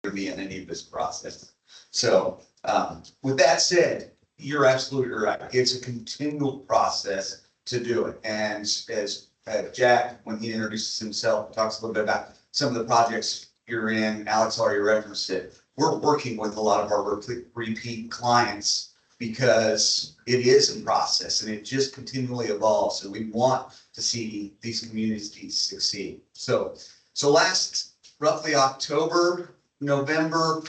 to be in any of this process. So with that said, you're absolutely right. It's a continual process to do it. And as Jack, when he introduces himself, talks a little bit about some of the projects you're in, Alex already referenced it. We're working with a lot of our repeat clients because it is a process and it just continually evolves. And we want to see these communities succeed. So last roughly October, November,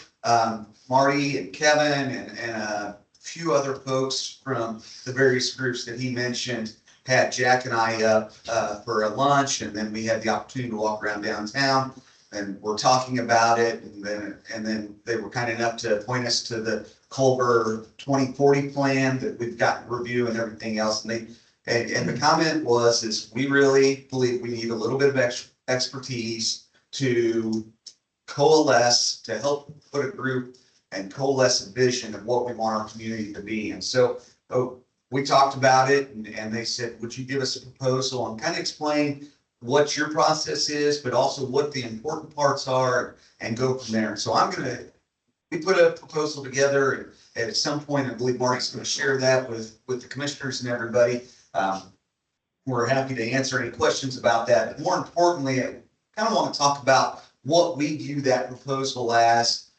Marty and Kevin and a few other folks from the various groups that he mentioned had Jack and I up for a lunch, and then we had the opportunity to walk around downtown, and we're talking about it, and then they were kind enough to point us to the Culver 2040 plan that we've got to review and everything else. And the comment is we really believe we need a little bit of expertise to coalesce, to help put a group and coalesce a vision of what we want our community to be. And so we talked about it, and they said, would you give us a proposal and kind of explain what your process is, but also what the important parts are, and go from there. So we put a proposal together, and at some point, I believe Marty's going to share that with the commissioners and everybody. We're happy to answer any questions about that. But more importantly, I kind of want to talk about what we view that proposal as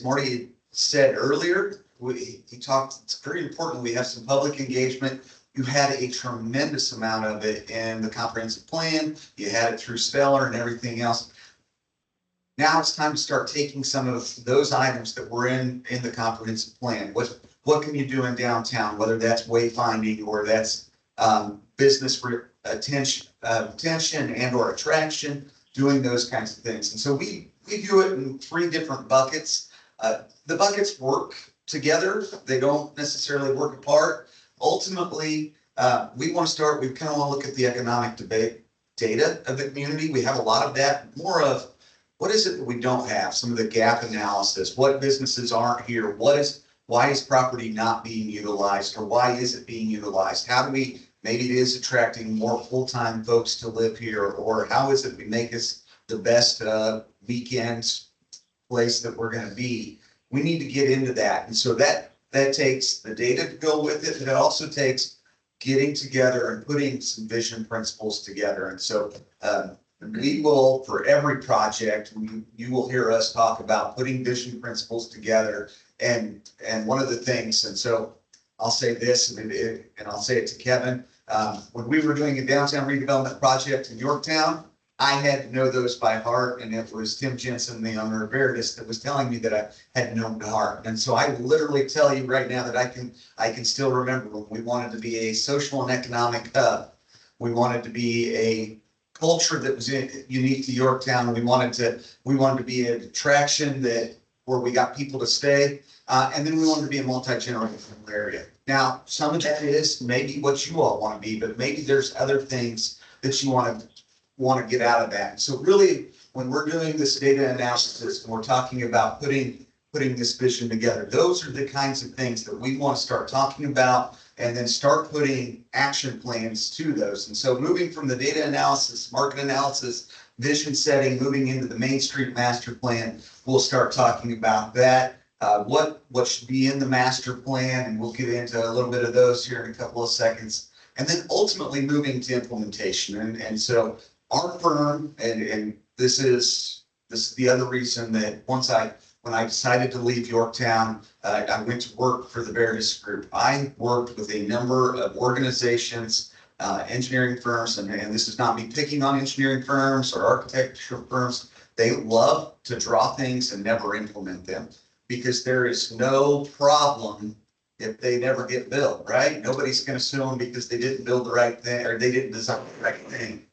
Marty said earlier. He talked, it's very important we have some public engagement. You had a tremendous amount of it in the comprehensive plan. You had it through Stellar and everything else. Now it's time to start taking some of those items that were in the comprehensive plan. What can you do in downtown, whether that's wayfinding or that's business attention and or attraction, doing those kinds of things. And so we view it in three different buckets. The buckets work together. They don't necessarily work apart. Ultimately, we kind of want to look at the economic data of the community. We have a lot of that, more of what is it that we don't have, some of the gap analysis, what businesses aren't here, why is property not being utilized, or why is it being utilized? How do we, maybe it is attracting more full-time folks to live here, or how is it we make us the best weekend place that we're going to be? We need to get into that. And so that takes the data to go with it, but it also takes getting together and putting some vision principles together. And so we will, for every project, you will hear us talk about putting vision principles together. And one of the things, and so I'll say this, and I'll say it to Kevin, when we were doing a downtown redevelopment project in Yorktown, I had to know those by heart, and it was Tim Jensen, the owner of Veridus, that was telling me that I had known by heart. And so I literally tell you right now that I can still remember when we wanted to be a social and economic hub. We wanted to be a culture that was unique to Yorktown. We wanted to be an attraction where we got people to stay, and then we wanted to be a multi-generational area. Now, some of that is maybe what you all want to be, but maybe there's other things that you want to get out of that. So really, when we're doing this data analysis and we're talking about putting this vision together, those are the kinds of things that we want to start talking about and then start putting action plans to those. And so moving from the data analysis, market analysis, vision setting, moving into the Main Street master plan, we'll start talking about that. What should be in the master plan, and we'll get into a little bit of those here in a couple of seconds. And then ultimately moving to implementation. And so our firm, and this is the other reason that when I decided to leave Yorktown, I went to work for the Veridus Group. I worked with a number of organizations, engineering firms, and this is not me picking on engineering firms or architectural firms. They love to draw things and never implement them because there is no problem if they never get built, right? Nobody's going to sue them because they didn't build the right thing or they didn't design the right thing.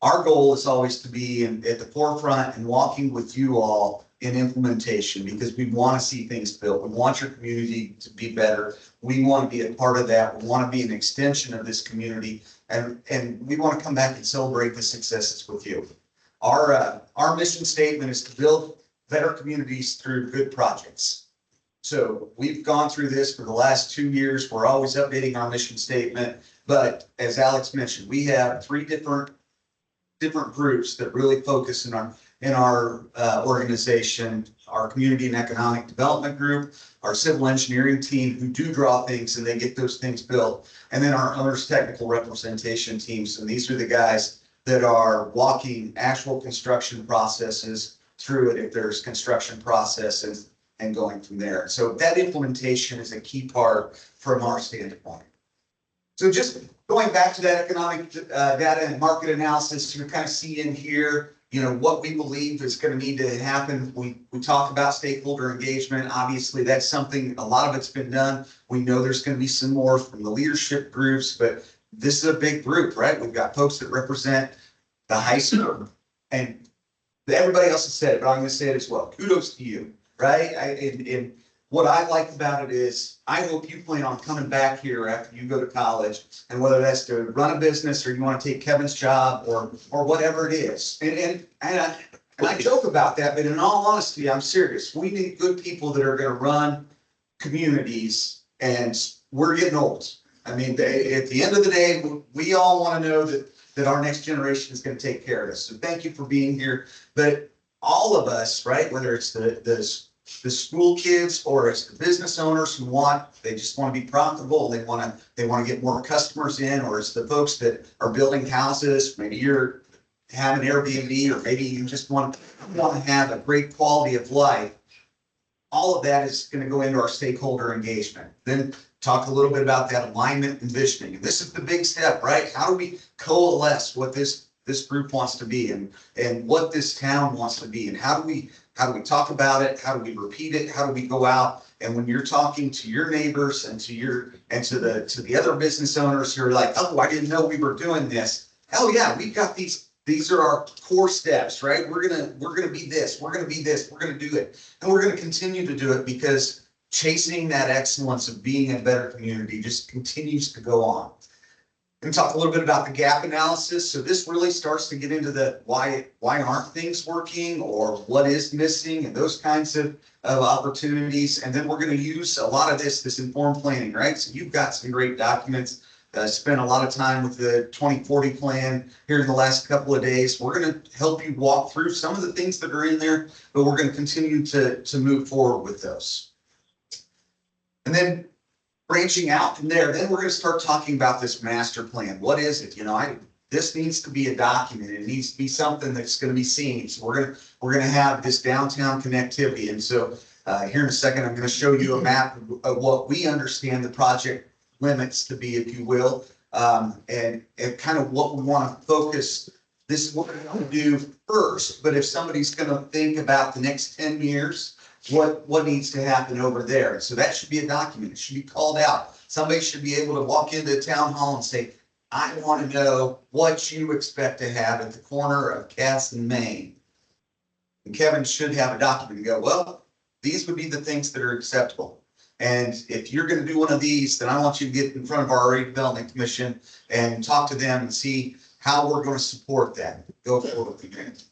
Our goal is always to be at the forefront and walking with you all in implementation because we want to see things built. We want your community to be better. We want to be a part of that. We want to be an extension of this community, and we want to come back and celebrate the successes with you. Our mission statement is to build better communities through good projects. So we've gone through this for the last 2 years. We're always updating our mission statement, but as Alex mentioned, we have three different groups that really focus in our organization, our community and economic development group, our civil engineering team who do draw things and they get those things built, and then our owner's technical representation teams. And these are the guys that are walking actual construction processes through it if there's construction processes and going from there. So that implementation is a key part from our standpoint. So just going back to that economic data and market analysis, you kind of see in here, you know, what we believe is going to need to happen. We talk about stakeholder engagement. Obviously, that's something, a lot of it's been done. We know there's going to be some more from the leadership groups, but this is a big group, right? We've got folks that represent the high school, and everybody else has said it, but I'm going to say it as well. Kudos to you, right? And what I like about it is I hope you plan on coming back here after you go to college, and whether that's to run a business or you want to take Kevin's job or whatever it is. And I joke about that, but in all honesty, I'm serious. We need good people that are going to run communities, and we're getting old. I mean, at the end of the day, we all want to know that our next generation is going to take care of us. So thank you for being here. But all of us, right, whether it's the school kids or it's the business owners who they just want to be profitable, they want to get more customers in, or it's the folks that are building houses, maybe you're having Airbnb, or maybe you just want to have a great quality of life. All of that is going to go into our stakeholder engagement. Then talk a little bit about that alignment and visioning. And this is the big step, right? How do we coalesce what this group wants to be and what this town wants to be, and how do we talk about it? How do we repeat it? How do we go out? And when you're talking to your neighbors and to the other business owners who are like, oh, I didn't know we were doing this. Oh yeah, we've got these are our core steps, right? We're gonna be this, we're gonna be this, we're gonna do it. And we're gonna continue to do it because chasing that excellence of being a better community just continues to go on. And talk a little bit about the gap analysis. So this really starts to get into the why aren't things working, or what is missing, and those kinds of opportunities. And then we're going to use a lot of this informed planning, right? So you've got some great documents. Spent a lot of time with the 2040 plan here in the last couple of days. We're going to help you walk through some of the things that are in there, but we're going to continue to move forward with those. And then branching out from there, then we're going to start talking about this master plan. What is it? You know, this needs to be a document. It needs to be something that's going to be seen. So we're going to have this downtown connectivity. And so here in a second, I'm going to show you a map of what we understand the project limits to be, if you will, and kind of what we want to focus. This is what we're going to do first. But if somebody's going to think about the next 10 years, what needs to happen over there. So that should be a document. It should be called out. Somebody should be able to walk into a town hall and say, I want to know what you expect to have at the corner of Cass and Main. And Kevin should have a document and go, well, these would be the things that are acceptable. And if you're going to do one of these, then I want you to get in front of our redevelopment commission and talk to them and see how we're going to support that. Go forward with it.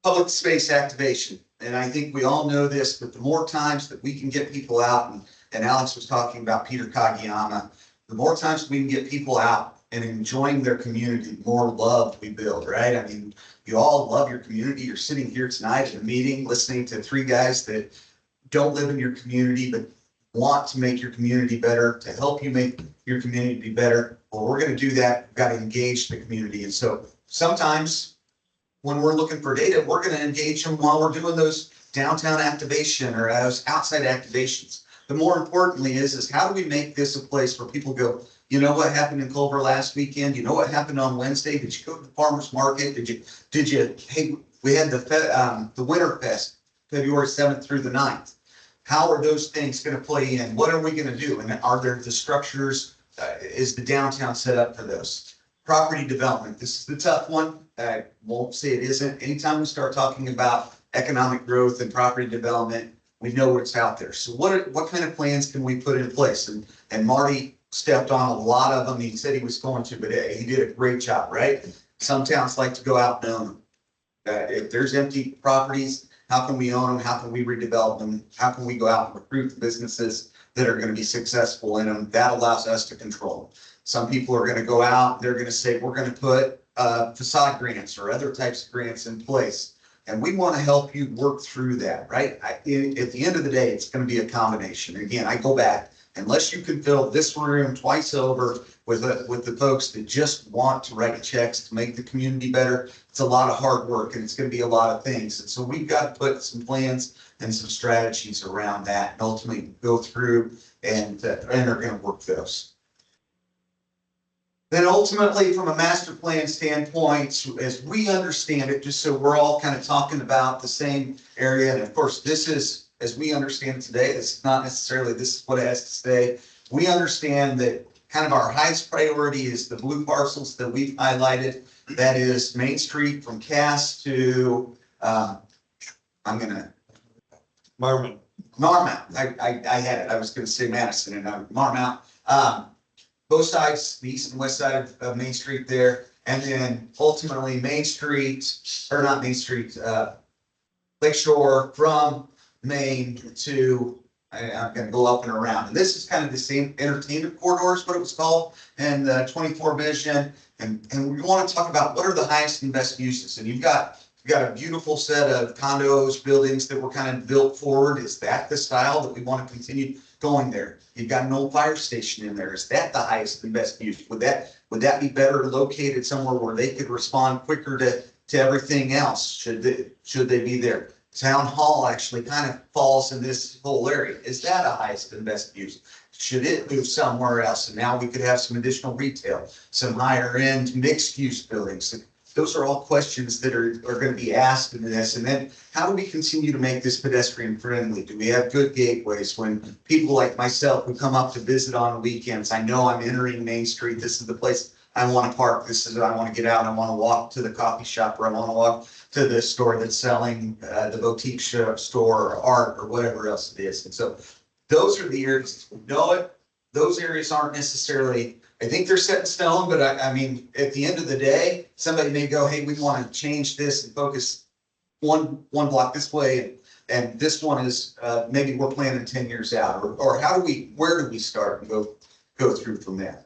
Public space activation. And I think we all know this, but the more times that we can get people out, and Alex was talking about Peter Kagiyama, the more times we can get people out and enjoying their community, the more love we build, right? I mean, you all love your community. You're sitting here tonight at a meeting listening to three guys that don't live in your community, but want to make your community better, to help you make your community better. Well, we're going to do that. We've got to engage the community. And so sometimes when we're looking for data, we're going to engage them while we're doing those downtown activation or those outside activations. But more importantly is how do we make this a place where people go, you know what happened in Culver last weekend? You know what happened on Wednesday? Did you go to the farmer's market? Did you, hey, we had the Winter Fest, February 7th through the 9th. How are those things going to play in? What are we going to do? And are there the structures? Is the downtown set up for those? Property development. This is the tough one. I won't say it isn't. Anytime we start talking about economic growth and property development, we know what's out there. So what kind of plans can we put in place? And Marty stepped on a lot of them. He said he was going to, but he did a great job, right? Some towns like to go out and own them. If there's empty properties, how can we own them? How can we redevelop them? How can we go out and recruit the businesses that are going to be successful in them? That allows us to control. Some people are going to go out, they're going to say, we're going to put facade grants or other types of grants in place. And we want to help you work through that, right? At the end of the day, it's going to be a combination. Again, I go back, unless you can fill this room twice over with the folks that just want to write checks to make the community better, it's a lot of hard work and it's going to be a lot of things. And so we've got to put some plans and some strategies around that and ultimately go through and are going to work those. Then ultimately, from a master plan standpoint, as we understand it, just so we're all kind of talking about the same area, and of course, this is, as we understand it today, this is not necessarily this is what it has to stay. We understand that kind of our highest priority is the blue parcels that we've highlighted. That is Main Street from Cass to, Marmount. I had it. I was going to say Madison and Marmount. Both sides, the east and west side of Main Street there. And then ultimately Main Street, or not Main Street, Lakeshore from Main to, I'm going to go up and around. And this is kind of the same entertainment corridor is what it was called, and 24 Vision. And we want to talk about what are the highest and best uses. And you've got a beautiful set of condos, buildings that were kind of built forward. Is that the style that we want to continue going there? You've got an old fire station in there. Is that the highest and best use? Would that be better located somewhere where they could respond quicker to everything else? Should they be there? Town hall actually kind of falls in this whole area. Is that a highest and best use? Should it move somewhere else? And now we could have some additional retail, some higher end mixed use buildings. Those are all questions that are going to be asked in this. And then how do we continue to make this pedestrian friendly? Do we have good gateways when people like myself who come up to visit on weekends? I know I'm entering Main Street. This is the place I want to park. This is, I want to get out. I want to walk to the coffee shop, or I want to walk to the store that's selling the boutique store or art or whatever else it is. And so those are the areas we know it. Those areas aren't necessarily, I think they're set in stone, but I mean, at the end of the day, somebody may go, hey, we want to change this and focus one block this way. And this one is, maybe we're planning 10 years out, or where do we start and go through from there?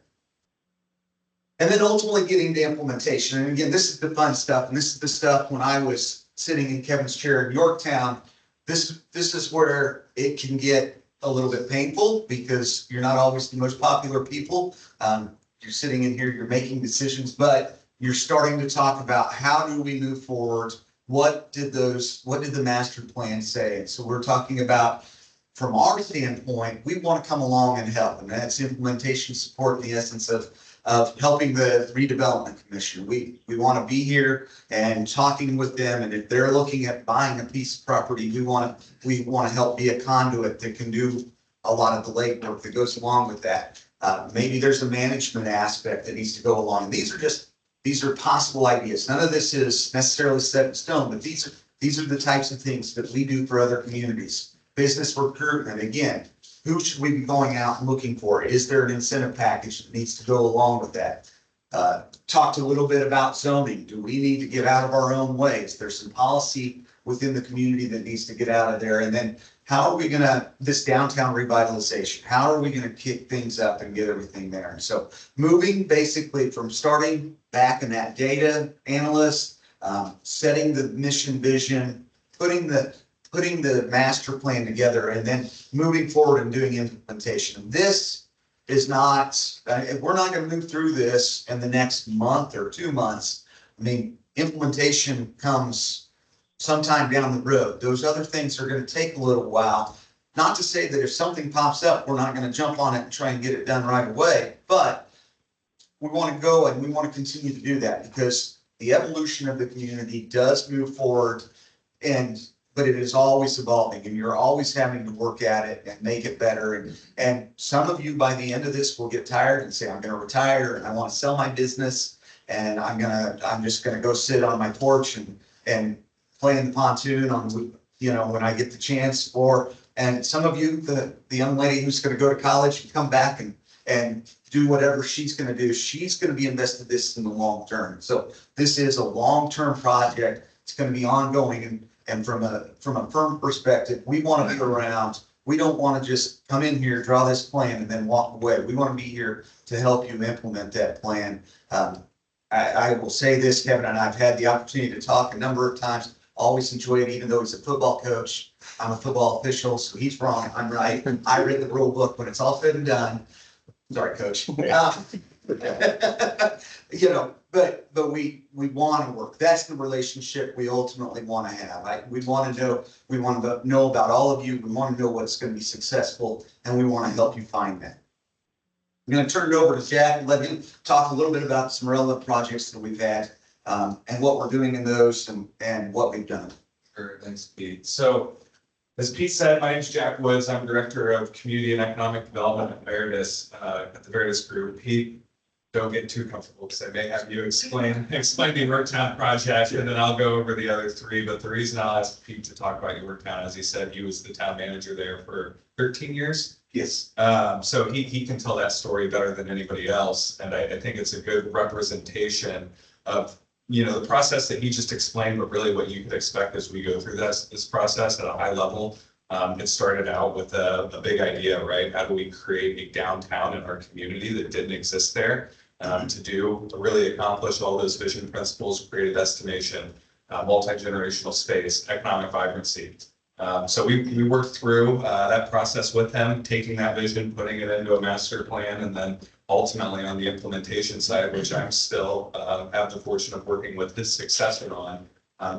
And then ultimately getting to implementation. And again, this is the fun stuff. And this is the stuff when I was sitting in Kevin's chair in Yorktown, this is where it can get a little bit painful because you're not always the most popular people. You're sitting in here, you're making decisions, but you're starting to talk about how do we move forward? What did the master plan say? And so we're talking about, from our standpoint, we want to come along and help. And that's implementation support, in the essence of helping the redevelopment commission. We want to be here and talking with them. And if they're looking at buying a piece of property, we want to help be a conduit that can do a lot of the legwork that goes along with that. Maybe there's a management aspect that needs to go along. These are possible ideas. None of this is necessarily set in stone, but these are the types of things that we do for other communities. Business recruitment, again, who should we be going out and looking for? Is there an incentive package that needs to go along with that? Talked a little bit about zoning. Do we need to get out of our own ways? There's some policy within the community that needs to get out of there. And then how are we going to, this downtown revitalization, how are we going to kick things up and get everything there? And so moving basically from starting back in that data analyst, setting the mission vision, putting the master plan together, and then moving forward and doing implementation. This is not, we're not going to move through this in the next month or 2 months. I mean, implementation comes sometime down the road. Those other things are going to take a little while. Not to say that if something pops up, we're not going to jump on it and try and get it done right away, but we want to go and we want to continue to do that because the evolution of the community does move forward, but it is always evolving and you're always having to work at it and make it better. And some of you by the end of this will get tired and say, I'm going to retire and I want to sell my business and I'm just going to go sit on my porch and play in the pontoon on, when I get the chance. And some of you, the young lady who's going to go to college and come back and do whatever she's going to do, she's going to be invested this in the long term. So this is a long-term project. It's going to be ongoing. And from a firm perspective, we want to be around. We don't want to just come in here, draw this plan, and then walk away. We want to be here to help you implement that plan. I will say this, Kevin, and I've had the opportunity to talk a number of times. always enjoy it, even though he's a football coach. I'm a football official, so he's wrong, I'm right. I read the rule book when it's all said and done. Sorry, coach. You know, but we want to work. That's the relationship we ultimately want to have. We want to know about all of you. We want to know what's going to be successful, and we want to help you find that. I'm going to turn it over to Jack and let him talk a little bit about some relevant projects that we've had, and what we're doing in those and what we've done. Sure, thanks, Pete. So, as Pete said, my name is Jack Woods. I'm Director of Community and Economic Development at Veridus, at the Veridus Group. Pete, don't get too comfortable because I may have you explain the Yorktown project, and then I'll go over the other three. But the reason I'll ask Pete to talk about Yorktown, as he said, he was the town manager there for 13 years. Yes. So he can tell that story better than anybody else. And I think it's a good representation of, you know, the process that he just explained, but really what you could expect as we go through this process at a high level. It started out with a big idea, right? How do we create a downtown in our community that didn't exist there? To really accomplish all those vision principles, create a destination, multi-generational space, economic vibrancy. So we worked through that process with them, taking that vision, putting it into a master plan, and then ultimately on the implementation side, which I'm still have the fortune of working with his successor on,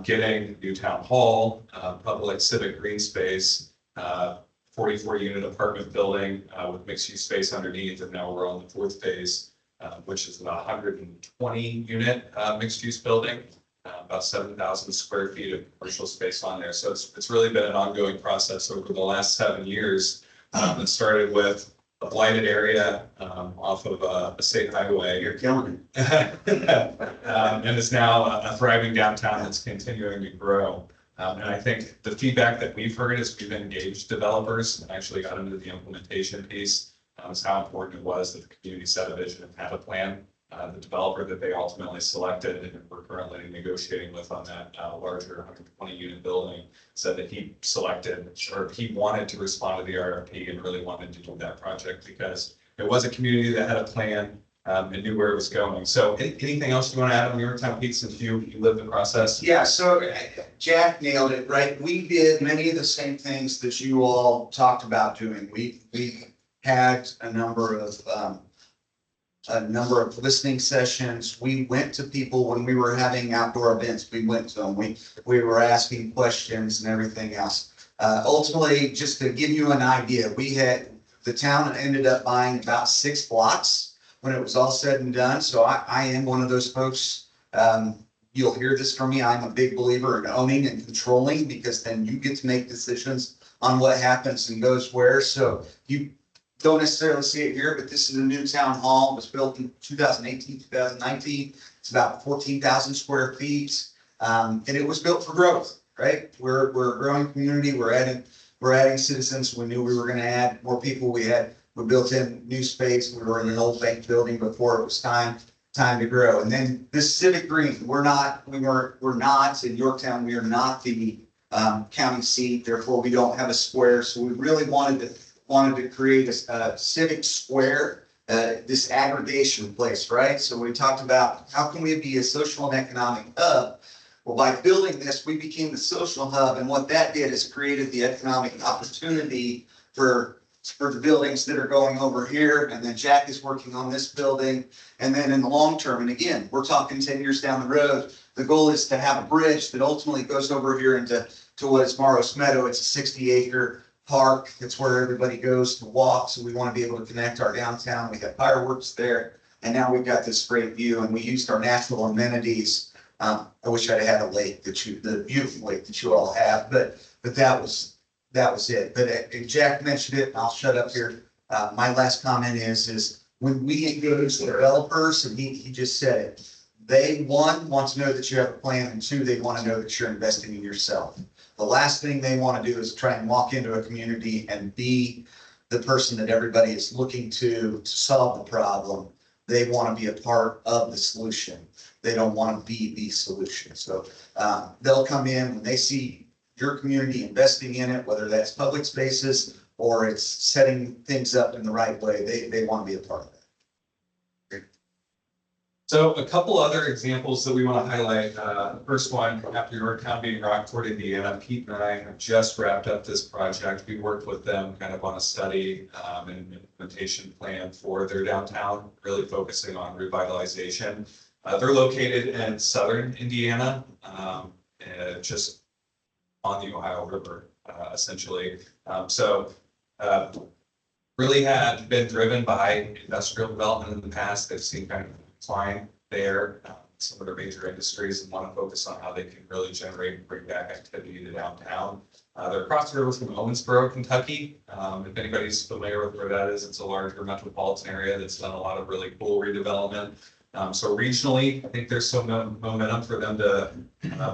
getting new town hall, public civic green space, 44 unit apartment building with mixed use space underneath, and now we're on the fourth phase, which is about 120 unit mixed use building. About 7,000 square feet of commercial space on there. So it's really been an ongoing process over the last 7 years. It started with a blighted area off of a state highway. You're killing it. And is now a thriving downtown that's continuing to grow. And I think the feedback that we've heard is we've engaged developers and actually got into the implementation piece. Is how important it was that the community set a vision and had a plan. The developer that they ultimately selected and we're currently negotiating with on that larger 120 unit building said that he selected, or he wanted to respond to the RFP and really wanted to do that project because it was a community that had a plan and knew where it was going. So anything else you want to add on Yorktown, Pete, since you lived the process? Yeah, so Jack nailed it, right? We did many of the same things that you all talked about doing. We had a number of listening sessions. We went to people when we were having outdoor events. We went to them. We were asking questions and everything else. Ultimately, just to give you an idea, the town ended up buying about 6 blocks when it was all said and done. So I am one of those folks. You'll hear this from me. I'm a big believer in owning and controlling because then you get to make decisions on what happens and goes where. So you don't necessarily see it here, but this is a new town hall. It was built in 2018, 2019. It's about 14,000 square feet. And it was built for growth, right? We're a growing community. We're adding citizens. We knew we were going to add more people. We built in new space. We were in an old bank building before it was time to grow. And then this civic green, we're not in Yorktown. We are not the county seat. Therefore, we don't have a square. So we really wanted to create a civic square, this aggregation place, right? So we talked about how can we be a social and economic hub? Well, by building this, we became the social hub, and what that did is created the economic opportunity for the buildings that are going over here, and then Jack is working on this building, and then in the long term, and again, we're talking 10 years down the road, the goal is to have a bridge that ultimately goes over here into what is Morros Meadow. It's a 60-acre park. It's where everybody goes to walk. So we want to be able to connect our downtown. We have fireworks there. And now we've got this great view, and we used our natural amenities. I wish I'd had a lake the beautiful lake that you all have, but that was it. But Jack mentioned it, and I'll shut up here. My last comment is when we engage the developers, and he just said it, they want to know that you have a plan, and 2, they want to know that you're investing in yourself. The last thing they want to do is try and walk into a community and be the person that everybody is looking to solve the problem. They want to be a part of the solution. They don't want to be the solution. So they'll come in when they see your community investing in it, whether that's public spaces or it's setting things up in the right way. They want to be a part of that. So a couple other examples that we want to highlight. The first one, after your town meeting, Rockport, Indiana, Pete and I have just wrapped up this project. We worked with them kind of on a study and implementation plan for their downtown, really focusing on revitalization. They're located in southern Indiana, just on the Ohio River, essentially. Really had been driven by industrial development in the past. They've seen kind of decline there, some of their major industries, and want to focus on how they can really generate and bring back activity to downtown. They're across the river from Owensboro, Kentucky. If anybody's familiar with where that is, it's a larger metropolitan area that's done a lot of really cool redevelopment. So regionally, I think there's some momentum for them to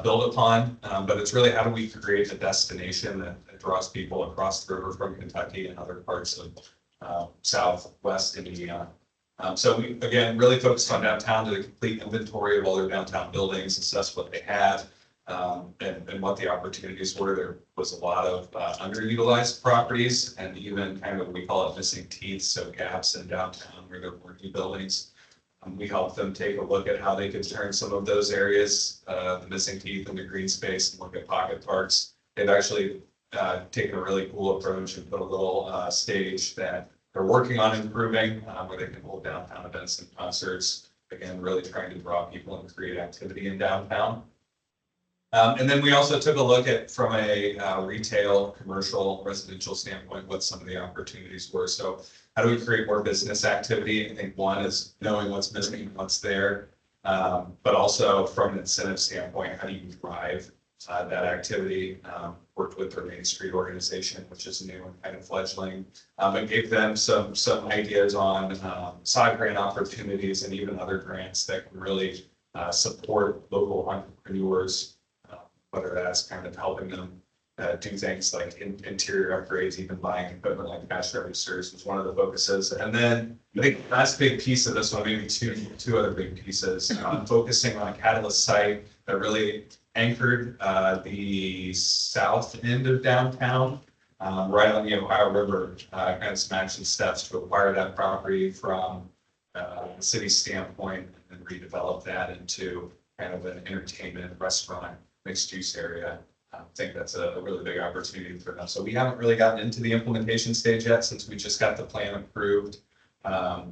build upon, but it's really how do we create a destination that draws people across the river from Kentucky and other parts of southwest Indiana. So we, again, really focused on downtown, did a complete inventory of all their downtown buildings, assess what they had, and what the opportunities were. There was a lot of underutilized properties and even kind of, we call it missing teeth, so gaps in downtown where there weren't new buildings. We helped them take a look at how they could turn some of those areas, the missing teeth into green space, and look at pocket parks. They've actually taken a really cool approach and put a little stage that they're working on improving, where they can hold downtown events and concerts. Again, really trying to draw people and create activity in downtown. And then we also took a look at, from a retail, commercial, residential standpoint, what some of the opportunities were. So how do we create more business activity? I think one is knowing what's missing, what's there, but also from an incentive standpoint, how do you drive that activity? Worked with their Main Street organization, which is new and kind of fledgling, and gave them some ideas on side grant opportunities and even other grants that can really support local entrepreneurs, whether that's kind of helping them do things like interior upgrades, even buying equipment like cash registers was one of the focuses. And then I think the last big piece of this one, maybe two other big pieces, focusing on a catalyst site that really anchored the south end of downtown, right on the Ohio River, kind of some action steps to acquire that property from the city's standpoint and then redevelop that into kind of an entertainment restaurant mixed use area. I think that's a really big opportunity for them. So we haven't really gotten into the implementation stage yet since we just got the plan approved. I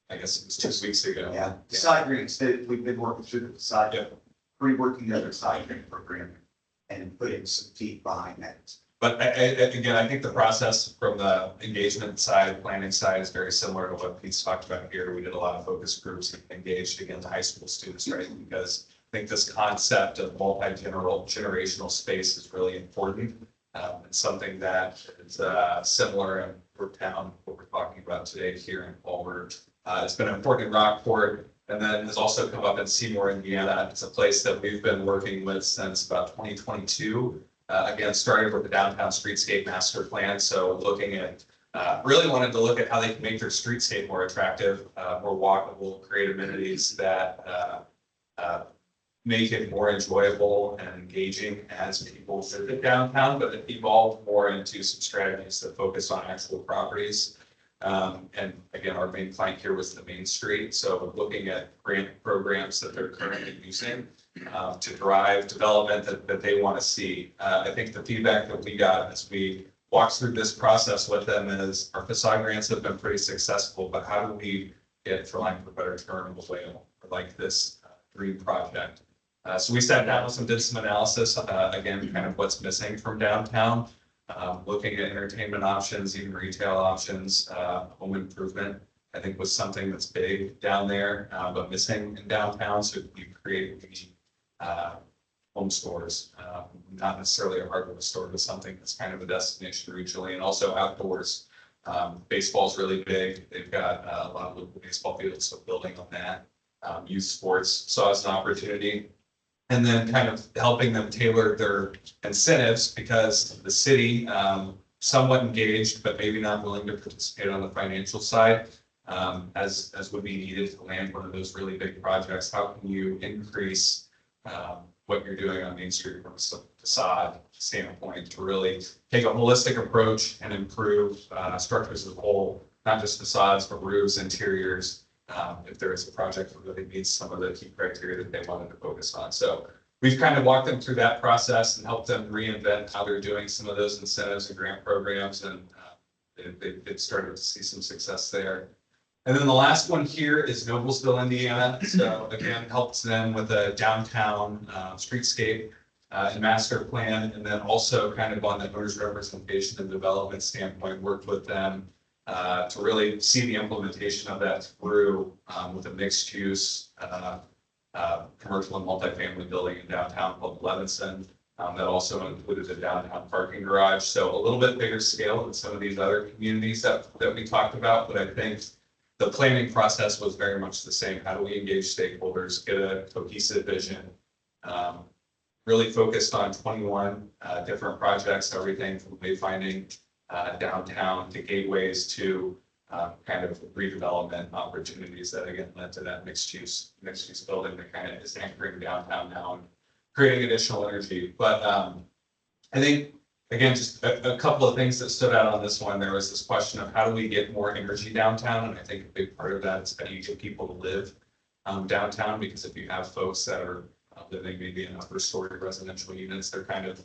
guess it was 2 weeks ago. Yeah, side grants, we've been working through the side, reworking the other side grant program and putting some teeth behind that. But again, I think the process from the engagement side, planning side is very similar to what Pete's talked about here. We did a lot of focus groups engaged, again, the high school students, right? Because I think this concept of multi-generational space is really important. It's something that is similar in Brooktown, what we're talking about today here in Culver. It's been important in Rockport, and then has also come up in Seymour, Indiana. It's a place that we've been working with since about 2022. Again, started with the downtown streetscape master plan. So looking at, really wanted to look at how they can make their streetscape more attractive, more walkable, create amenities that make it more enjoyable and engaging as people visit downtown, but it evolved more into some strategies that focus on actual properties. And again, our main client here was the Main Street. So looking at grant programs that they're currently using to drive development that they want to see. I think the feedback that we got as we walked through this process with them is our facade grants have been pretty successful, but how do we get, for lack of a better term, a whale, like this dream project? So we sat down and did some analysis, again, kind of what's missing from downtown, looking at entertainment options, even retail options, home improvement, I think was something that's big down there, but missing in downtown. So we create home stores, not necessarily a hardware store, but something that's kind of a destination regionally, and also outdoors. Baseball's really big. They've got a lot of local baseball fields, so building on that. Youth sports saw as an opportunity. And then kind of helping them tailor their incentives because the city, somewhat engaged, but maybe not willing to participate on the financial side, as would be needed to land one of those really big projects. How can you increase what you're doing on Main Street from a facade standpoint to really take a holistic approach and improve structures as a whole, not just facades, but roofs, interiors, if there is a project that really meets some of the key criteria that they wanted to focus on. So we've kind of walked them through that process and helped them reinvent how they're doing some of those incentives and grant programs, and they've started to see some success there. And then the last one here is Noblesville, Indiana. So again, helps them with a downtown streetscape and master plan, and then also kind of on the owner's representation and development standpoint, worked with them to really see the implementation of that through with a mixed use commercial and multifamily building in downtown called Levinson. That also included a downtown parking garage. So a little bit bigger scale than some of these other communities that we talked about, but I think the planning process was very much the same. How do we engage stakeholders, get a cohesive vision? Really focused on 21 different projects, everything from wayfinding downtown to gateways to kind of redevelopment opportunities that again led to that mixed use building that kind of is anchoring downtown now and creating additional energy. But I think again, just a couple of things that stood out on this one. There was this question of how do we get more energy downtown? And I think a big part of that is how do you get people to live downtown? Because if you have folks that are living maybe in upper story residential units, they're kind of,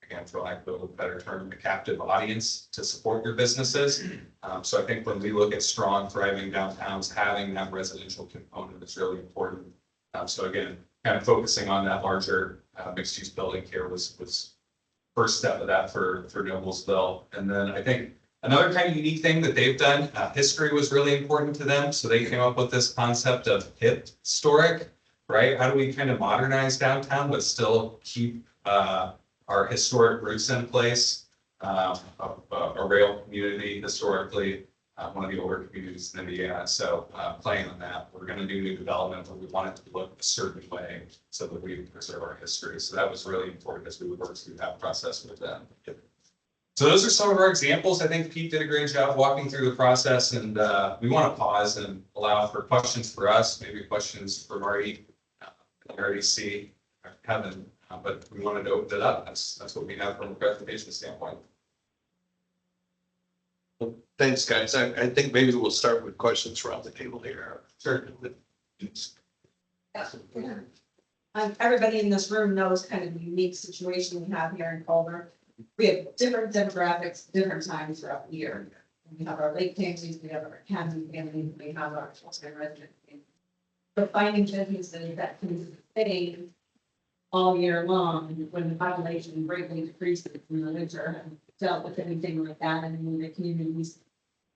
again, for lack of a better term, a captive audience to support your businesses. So I think when we look at strong, thriving downtowns, having that residential component is really important. So again, kind of focusing on that larger mixed use building here was first step of that for Noblesville. And then I think another kind of unique thing that they've done, history was really important to them. So they came up with this concept of hip historic, right? How do we kind of modernize downtown, but still keep our historic roots in place? A rail community historically, one of the older communities in Indiana. So playing on that, we're going to do new development, but we want it to look a certain way so that we preserve our history. So that was really important as we would work through that process with them. So those are some of our examples. I think Pete did a great job walking through the process, and we want to pause and allow for questions for us, maybe questions for Marty, RDC, Kevin, but we wanted to open it up. That's what we have from a presentation standpoint. Thanks, guys. I think maybe we'll start with questions around the table here. Sure. Everybody in this room knows kind of the unique situation we have here in Culver. We have different demographics, different times throughout the year. We have our lake families, we have our academy families, we have our full-time resident families. But finding businesses that can stay all year long when the population greatly decreases in the winter, and dealt with anything like that in the communities.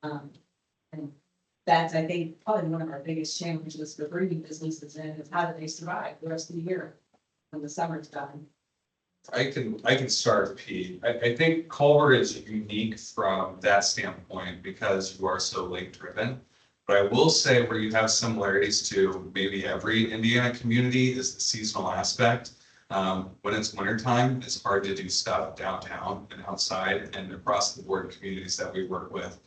And that's, I think, probably one of our biggest challenges for bringing businesses in is how do they survive the rest of the year when the summer's done. I can start, Pete. I think Culver is unique from that standpoint because you are so lake driven. But I will say where you have similarities to maybe every Indiana community is the seasonal aspect. When it's wintertime, it's hard to do stuff downtown and outside and across the board communities that we work with,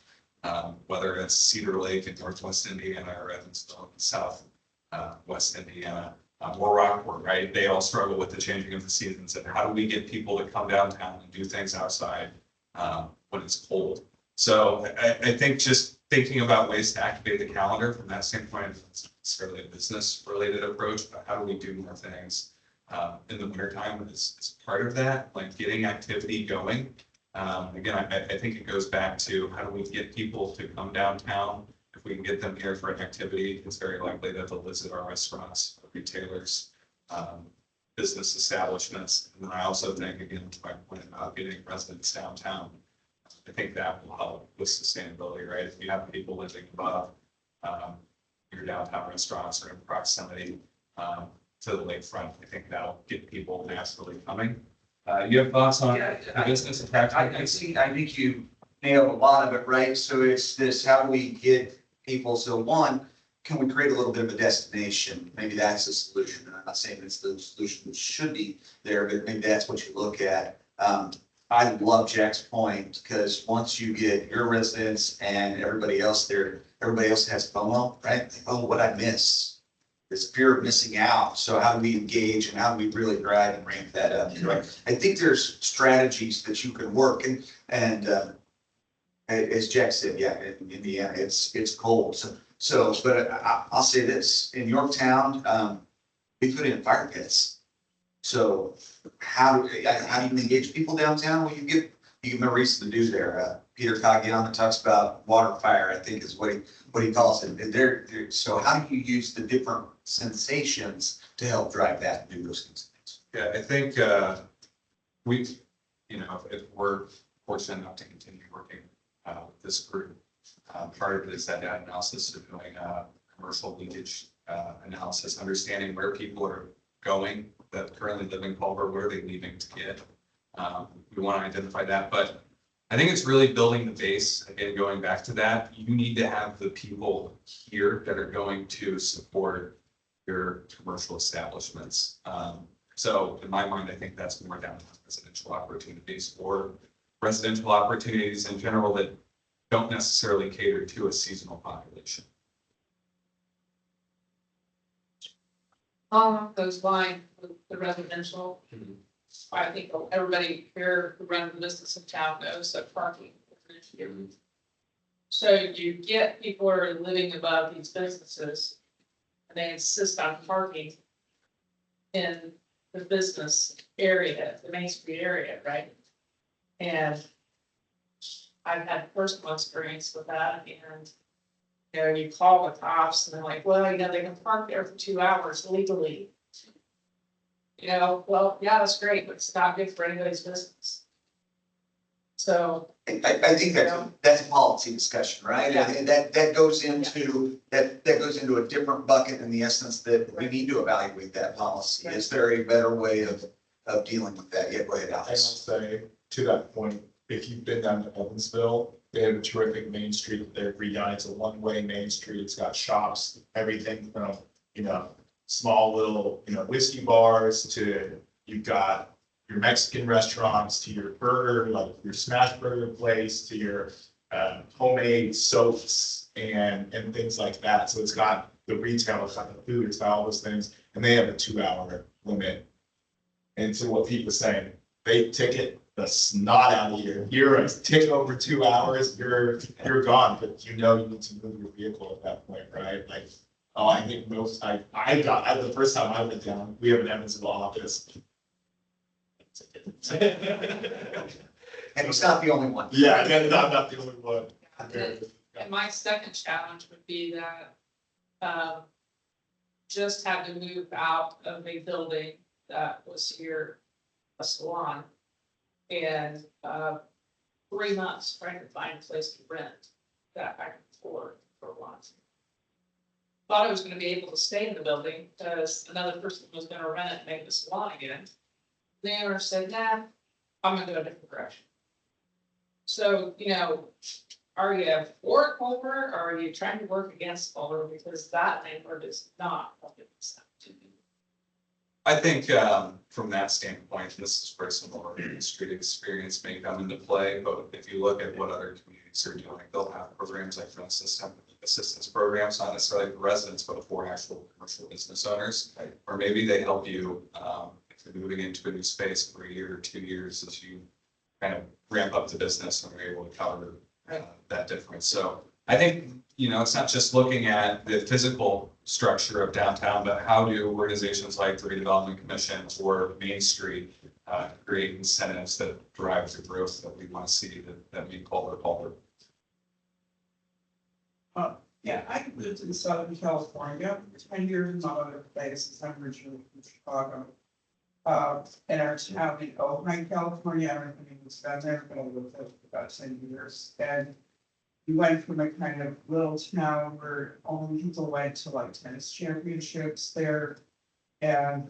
whether it's Cedar Lake in Northwest Indiana or Evansville in Southwest Indiana. Or Rockport, right? They all struggle with the changing of the seasons and how do we get people to come downtown and do things outside when it's cold. So I think just thinking about ways to activate the calendar from that standpoint, it's not necessarily a business related approach, but how do we do more things in the wintertime is part of that, like getting activity going. Again, I think it goes back to how do we get people to come downtown. If we can get them here for an activity, it's very likely that they'll visit our restaurants, retailers, business establishments. And then I also think, again, to my point about getting residents downtown, I think that will help with sustainability, right? If you have people living above your downtown restaurants or in proximity to the lakefront, I think that'll get people naturally coming. You have thoughts on the business and practical? I think you nailed a lot of it, right? So it's this, how do we get people? So one, can we create a little bit of a destination? Maybe that's the solution. I'm not saying it's the solution that should be there, but maybe that's what you look at. I love Jack's point because once you get your residents and everybody else there, everybody else has FOMO, right? Oh, what I miss. This fear of missing out. So how do we engage and how do we really drive and ramp that up? Right? I think there's strategies that you can work and as Jack said, yeah, in Indiana, it's cold. So So, but I'll say this, in Yorktown, we put in fire pits. So how do you engage people downtown? Well, you give them a reason to do there. Peter Coggion talks about water fire, I think is what he calls it. And so how do you use the different sensations to help drive that and do those kinds of things? Yeah, I think, we, if we're fortunate enough to continue working, with this group, part of it is that data analysis of doing, commercial leakage, analysis, understanding where people are going that currently live in Culver, where are they leaving to get? We want to identify that, but I think it's really building the base, again, going back to that, you need to have the people here that are going to support your commercial establishments. So in my mind, I think that's more down to residential opportunities or residential opportunities in general that don't necessarily cater to a seasonal population. Along those lines, the residential, I think everybody here who runs a business in town knows that parking is an issue. So you get people who are living above these businesses, and they insist on parking in the business area, the Main Street area, right? And I've had personal experience with that, and you call the cops and they're like, well, they can park there for 2 hours legally. Well, yeah, that's great, but it's not good for anybody's business. So. I think that's a policy discussion, right? Yeah. And that goes into, that goes into a different bucket in the essence that we need to evaluate that policy. Is there a better way of dealing with that? Yeah, go ahead, And I'll Alex. say, to that point, if you've been down to Evansville, they have a terrific Main Street that they've redone. It's a one-way Main Street. It's got shops, everything from, small little, whiskey bars to, you've got your Mexican restaurants to your burger, like your smash burger place, to your homemade soaps and things like that. So it's got the retail, it's got the food, it's got all those things, and they have a 2-hour limit. And so what people are saying, they ticket the snot out of you. You're a tick over 2 hours, you're gone, but you need to move your vehicle at that point, right? Like, I think the first time I went down, we have an Evansville office. And it's not the only one. Yeah, and I'm not the only one. And my second challenge would be that, just had to move out of a building that was here, a salon. And 3 months trying to find a place to rent that I could afford for once. Thought I was gonna be able to stay in the building because another person was gonna rent it and make the salon again. The owner said, nah, I'm gonna go a different direction. So, are you for Culver or are you trying to work against Culver because that neighborhood is not helping us out to do? I think from that standpoint, this is where some of our street experience may come into play, but if you look at what other communities are doing, they'll have programs like rent assistance programs, not necessarily for residents, but for actual commercial business owners. Or maybe they help you if you're moving into a new space for a year or 2 years as you kind of ramp up the business and are able to cover that difference. So I think, it's not just looking at the physical structure of downtown, but how do organizations like the Redevelopment Commission or Main Street create incentives that drive the growth that we want to see that make Culver. Yeah, I lived in Southern California for 10 years in my other places. I'm originally from Chicago. In our town in Ojai, California, I don't know if anyone's been there, but I lived there for about 10 years. And we went from a kind of little town where only people went to like tennis championships there and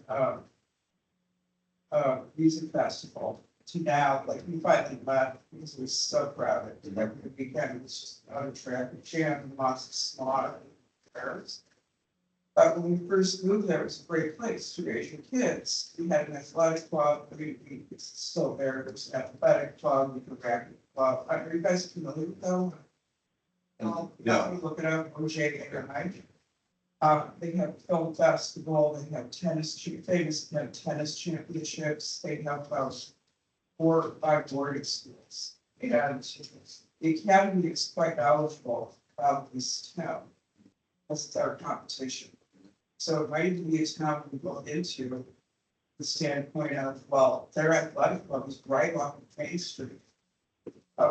music festival to now, like we finally left because it was so crowded. And every weekend it was just another traffic jam and lots of smog and cars. But when we first moved there, it was a great place to raise your kids. We had an athletic club, it's still there, there's an athletic club, we could racquet club. Are you guys familiar with them? No. Look it up, OJAI. They have film festival, they have famous tennis championships, they have 4 or 5 boarding schools. And the academy is quite knowledgeable about this town. That's our competition. So it might be as now we go into the standpoint of, well, their athletic club is right off of Main Street.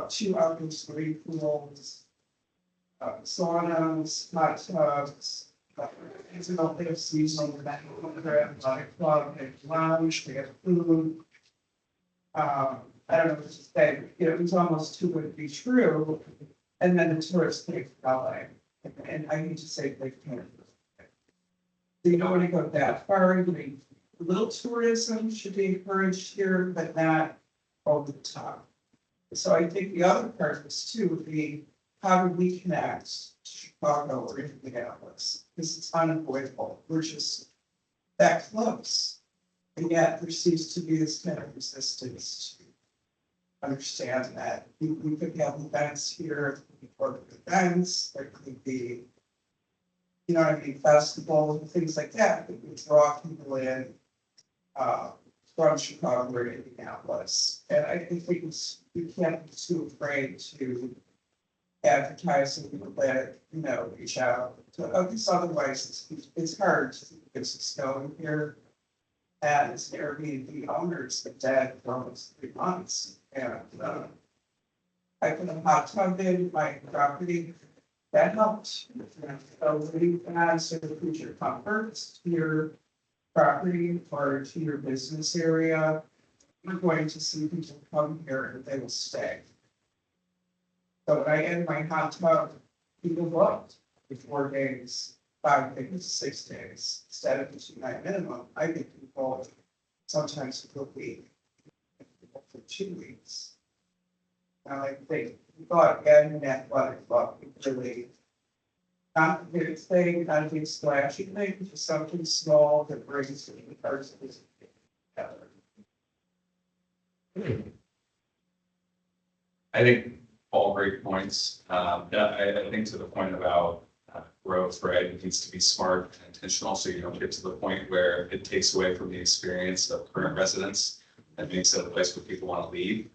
2 outdoor swimming pools, saunas, hot tubs. It's an open season event, their athletic club, they have lounge, they have food. I don't know what to say, you know, it was almost too good to be true. And then the tourists pay for ballet, and I need to say they can't. So you don't want to go that far, I mean, little tourism should be encouraged here, but not over the top. So I think the other part of this too would be, how do we connect to Chicago or Indianapolis? Because it's unavoidable, we're just that close. And yet there seems to be this kind of resistance to understand that we could have events here, corporate events, there could be, you know what I mean, festivals and things like that would draw people in from Chicago or Indianapolis. And I think we can't be too afraid to advertise and let, you know, reach out to, because otherwise it's hard to get this going here. As Airbnb owners, the dead for almost 3 months. And I put a hot tub in my property. That helped. So really adds to the future comforts to your property or to your business area. You're going to see people come here and they will stay. So when I end my hot tub, people loved for 4 days, 5 days, 6 days, instead of the 2-night minimum. I get people sometimes for a week, for 2 weeks. And I think we thought adding that athletic club would really not a big thing, not a big splashy thing, just something small that brings the person together. I think all great points. Yeah, I think to the point about growth, right? It needs to be smart and intentional, so you don't get to the point where it takes away from the experience of current residents and makes it a place where people want to leave.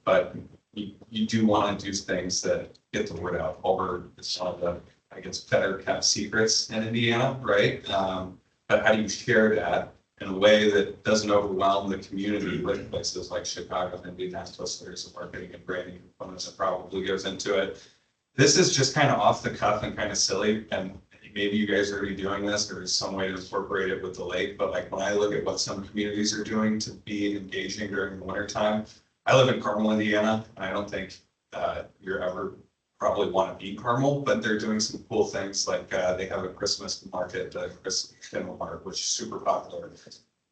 But you do want to do things that get the word out. Culver is one of the, I guess, better kept secrets in Indiana, right? But how do you share that in a way that doesn't overwhelm the community with places like Chicago and Indianapolis? There's a marketing and branding component that probably goes into it. This is just kind of off the cuff and kind of silly, and maybe you guys are already doing this, or there's some way to incorporate it with the lake, but like when I look at what some communities are doing to be engaging during the winter time, I live in Carmel, Indiana, and I don't think you're ever probably want to be Carmel, but they're doing some cool things, like they have a Christmas market, Christmas dinner mart, which is super popular.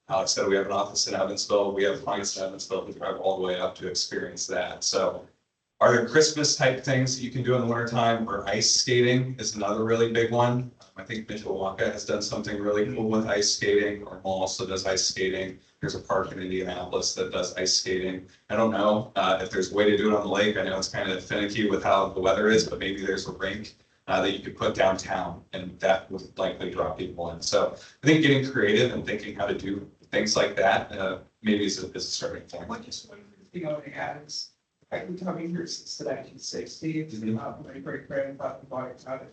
Alex said we have an office in Evansville, we have clients in Evansville who drive all the way up to experience that. So are there Christmas type things that you can do in the wintertime, or ice skating is another really big one? I think Mishawaka has done something really cool with ice skating, or also does ice skating. There's a park in Indianapolis that does ice skating. I don't know if there's a way to do it on the lake. I know it's kind of finicky with how the weather is, but maybe there's a rink that you could put downtown, and that would likely draw people in. So I think getting creative and thinking how to do things like that maybe is a starting point. What just one thing I want to add is, I've been coming here since the 1960s. My great grandfather bought a cottage.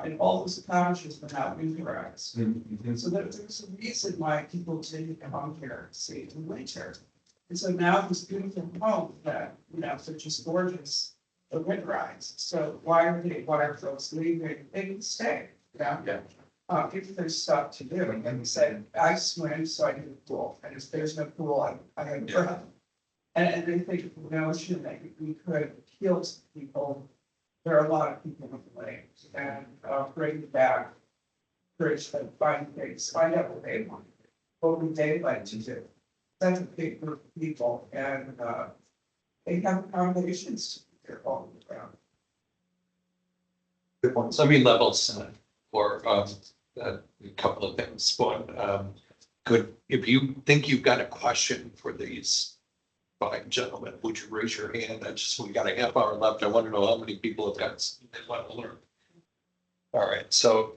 And all those cottages were not winterized. So there's a reason why people didn't come here to see it in winter. And so now this beautiful home that, you know, they're just gorgeous, are winterized. So why are folks leaving? They can stay. Yeah. If there's stuff to do, and we said, I swim, so I need a pool. And if there's no pool, I have a breath. And I think the notion that we could appeal to people, there are a lot of people in the lake, and bring back, encourage them, find things, find out what they want, what would they like to do. That's a big group of people, and they have accommodations to be there all the time. Good points. Let me level set for a couple of things. One, if you think you've got a question for these fine gentlemen, would you raise your hand? We got a half hour left. I want to know how many people have got something they want to learn. All right, so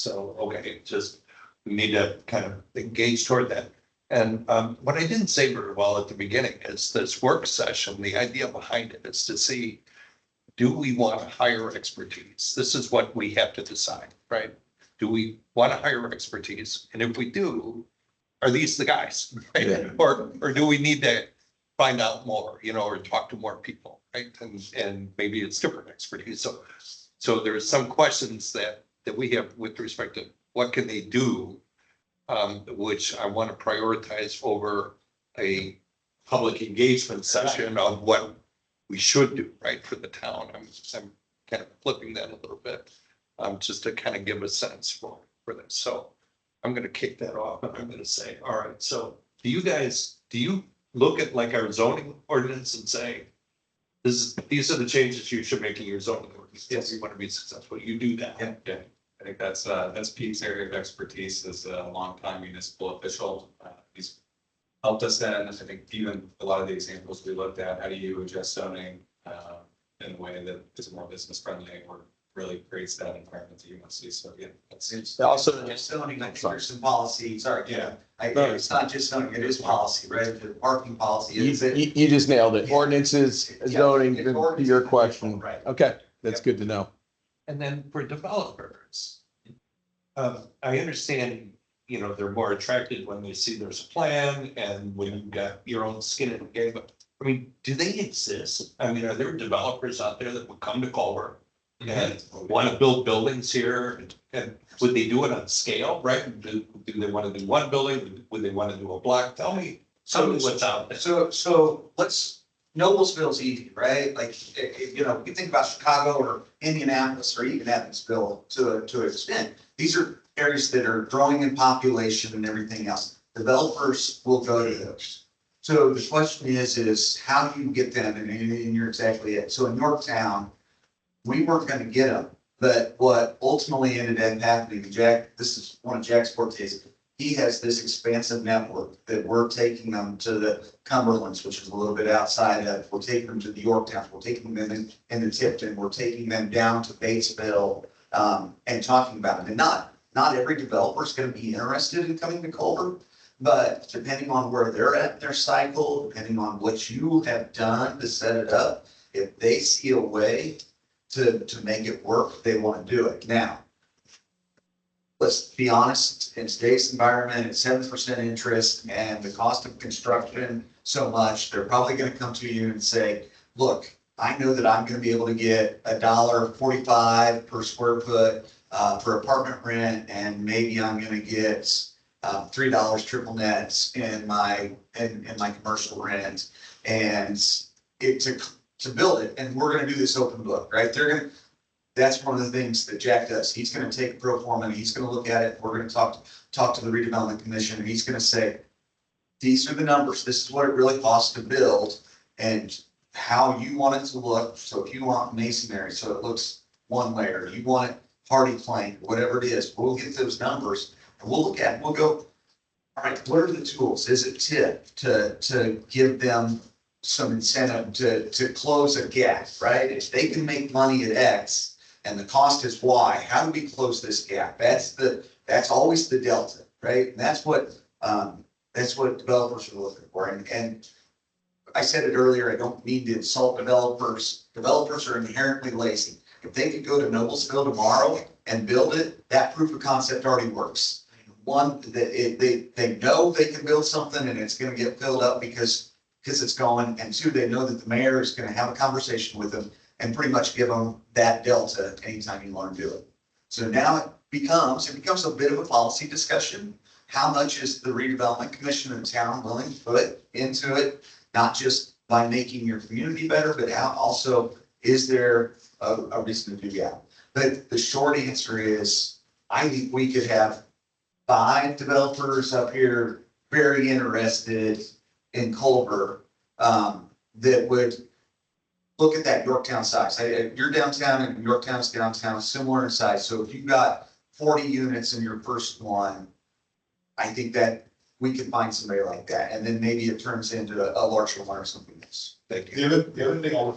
okay, just we need to kind of engage toward that. And what I didn't say very well at the beginning is this work session, the idea behind it is to see do we want to hire expertise? This is what we have to decide, right? Do we want to hire expertise? And if we do, are these the guys? Right? Yeah. Or do we need to find out more, or talk to more people, right? And maybe it's different expertise. So there's some questions that we have with respect to what can they do, which I want to prioritize over a public engagement session of what we should do, right, for the town. I'm kind of flipping that a little bit, just to kind of give a sense for this. So I'm going to kick that off and I'm going to say, all right, so do you look at like our zoning ordinance and say, these are the changes you should make in your zoning ordinance if you want to be successful? You do that. Yeah. I think that's Pete's area of expertise as a longtime municipal official. He's helped us in, I think even a lot of the examples we looked at, how do you adjust zoning in a way that is more business friendly or really creates that environment that you want to see. So yeah, It's Also- just zoning, I think there's some policy, sorry, Yeah. it's not just zoning, it is policy, right? The parking policy is it. You just nailed it. Ordinances, zoning, It's to ordinance, your question. right. Okay, that's good to know. And then for developers, I understand, they're more attracted when they see there's a plan and when you've got your own skin in the game, but I mean, do they exist? I mean, are there developers out there that would come to Culver and want to build buildings here? And would they do it on scale, right? Do they want to do one building? Would they want to do a block? Tell me what's out there. So Noblesville's easy, right? Like, you think about Chicago or Indianapolis or even Evansville to an extent. These are areas that are growing in population and everything else. Developers will go to those. So the question is how do you get them? And you're exactly it. So in Yorktown, we weren't going to get them, but what ultimately ended up happening, Jack, this is one of Jack's fortes. He has this expansive network that we're taking them to the Cumberlands, which is a little bit outside of, we're taking them to the Yorktowns, we're taking them in the Tipton, we're taking them down to Batesville, and talking about them. And not every developer is going to be interested in coming to Culver, but depending on where they're at in their cycle, depending on what you have done to set it up, if they see a way to make it work, they want to do it. Now, let's be honest, in today's environment, it's 7% interest and the cost of construction so much, they're probably going to come to you and say, look, I know that I'm going to be able to get $1.45 per square foot for apartment rent, and maybe I'm going to get $3 triple nets in my commercial rent, and to build it. And we're going to do this open book, right? That's one of the things that Jack does. He's going to take a pro forma and he's going to look at it. We're going to talk to the redevelopment commission, and he's going to say, these are the numbers. This is what it really costs to build and how you want it to look. So if you want masonry, so it looks one way, or you want it hardy plank, whatever it is, we'll get those numbers and we'll look at it. We'll go, all right, what are the tools? Is it tip to give them some incentive to close a gap, right? If they can make money at X and the cost is Y, how do we close this gap? That's always the delta, right? And that's what developers are looking for. And I said it earlier, I don't mean to insult developers. Developers are inherently lazy. If they could go to Noblesville tomorrow and build it, that proof of concept already works. One, they know they can build something and it's going to get filled up because it's going. And two, they know that the mayor is going to have a conversation with them and pretty much give them that delta anytime you want to do it. So now it becomes a bit of a policy discussion. How much is the redevelopment commission in town willing to put into it? Not just by making your community better, but how also is there a reason to do that? But the short answer is, I think we could have 5 developers up here very interested in Culver that would look at that Yorktown size. You're downtown and Yorktown's downtown, similar in size. So if you've got 40 units in your first one, I think that we could find somebody like that. And then maybe it turns into a larger one or something else. Thank you. The other thing I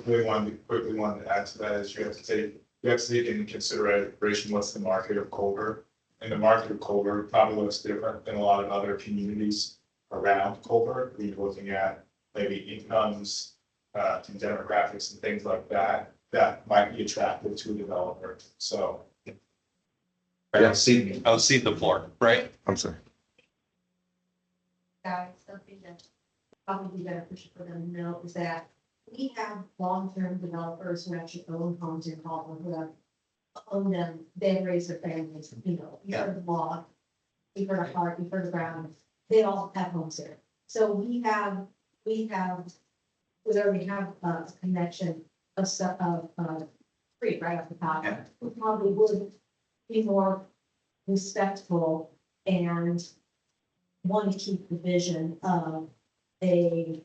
really wanted to add to that is you have to take into consideration what's the market of Culver. And the market of Culver probably looks different than a lot of other communities around Culver. We're looking at maybe incomes and demographics and things like that. that might be attractive to a developer, so. I'll see the floor, right? I'm sorry. Guys, something that probably be beneficial for them to know is that we have long-term developers who actually own homes in Colvin, who have owned them, they raise their families, you know, you've heard the law, you've heard of Hart, you've heard of Brown, they all have homes here. So we already have a connection of stuff, free right off the top. Yeah. We probably would be more respectful and want to keep the vision of a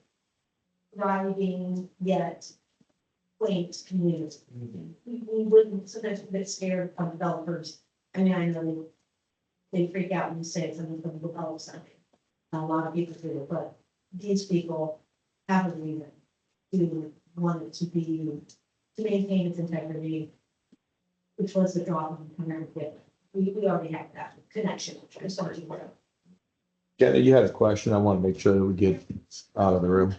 thriving yet quaint community. We wouldn't, sometimes we're a bit scared of developers. I mean, I know they freak out when you say something from the develop something. A lot of people do, but these people have a reason to want it to be, to maintain its integrity, which was the draw from American Gift. We already have that connection, which I started to work. Jenna, you had a question. I want to make sure that we get out of the room.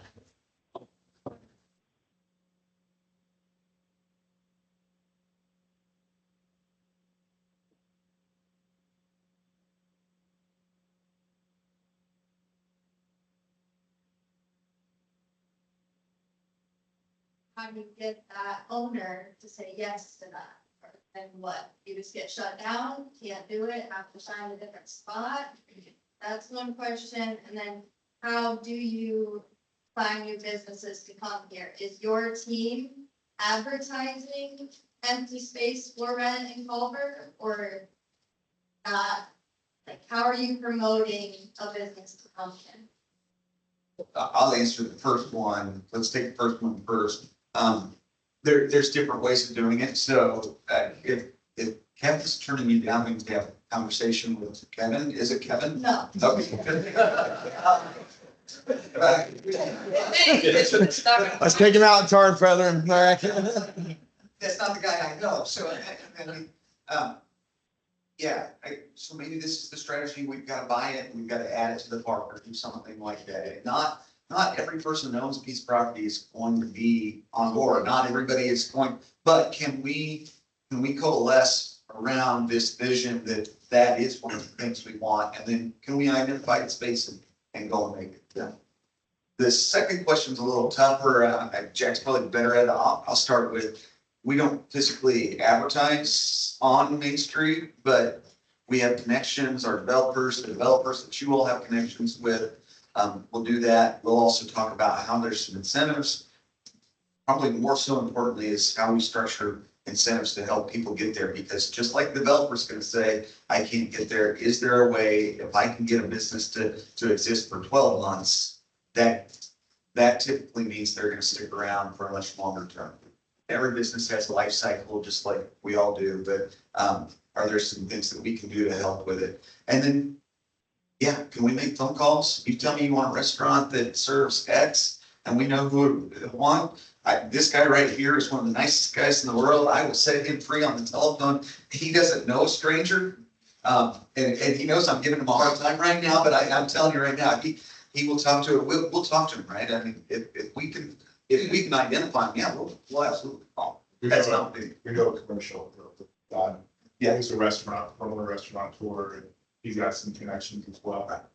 How do you get that owner to say yes to that? And what, you just get shut down, can't do it, have to find a different spot? That's one question, and then how do you find new businesses to come here? Is your team advertising empty space for rent in Culver, or not? Like, how are you promoting a business to come in? I'll answer the first one. Let's take the first one first. There's different ways of doing it. So if Kevin's turning you down, we need to have a conversation with Kevin. Is it Kevin? No. Okay. Let's take him out and tar and feather him. All right. That's not the guy I know. So, so maybe this is the strategy. We've got to buy it. We've got to add it to the park or do something like that. Not every person that owns a piece of property is going to be on board. Not everybody is going, but can we coalesce around this vision that is one of the things we want? And then can we identify the space and go and make it? Yeah. The second question's a little tougher. Jack's probably better at it. I'll start with, we don't physically advertise on Main Street, but we have connections, our developers, the developers that you all have connections with. We'll do that. We'll also talk about how there's some incentives. Probably more so importantly is how we structure incentives to help people get there, because just like the developer's going to say, I can't get there. Is there a way, if I can get a business to exist for 12 months, that typically means they're going to stick around for a much longer term. Every business has a life cycle, just like we all do, but are there some things that we can do to help with it? And then, yeah, can we make phone calls? You tell me you want a restaurant that serves X, and we know who to want. This guy right here is one of the nicest guys in the world. I will set him free on the telephone. He doesn't know a stranger. And he knows I'm giving him a hard time right now, but I'm telling you right now, he will talk to it. We'll talk to him, right? I mean, if we can identify him, yeah, we'll absolutely call. That's not big. We go commercial. Yeah. He's a restaurant, former restaurateur, and he's got some connections as well.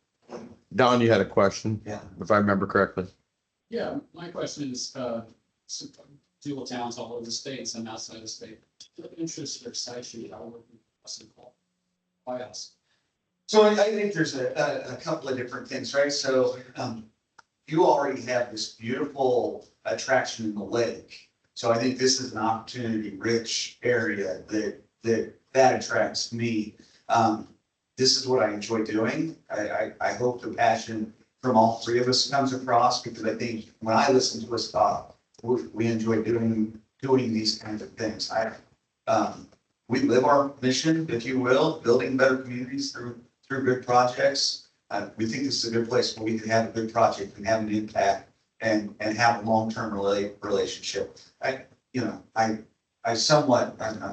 Don, you had a question. Yeah. If I remember correctly. Yeah, my question is, deal with towns all over the state, some outside the state. What interests or excites you about working with us in Culver? Why us? So I think there's a couple of different things, right? So you already have this beautiful attraction in the lake. So I think this is an opportunity-rich area that attracts me. This is what I enjoy doing. I hope the passion from all three of us comes across, because I think when I listen to us talk, we enjoy doing these kinds of things. We live our mission, if you will, building better communities through good projects. We think this is a good place where we can have a good project and have an impact and have a long-term relationship. I'm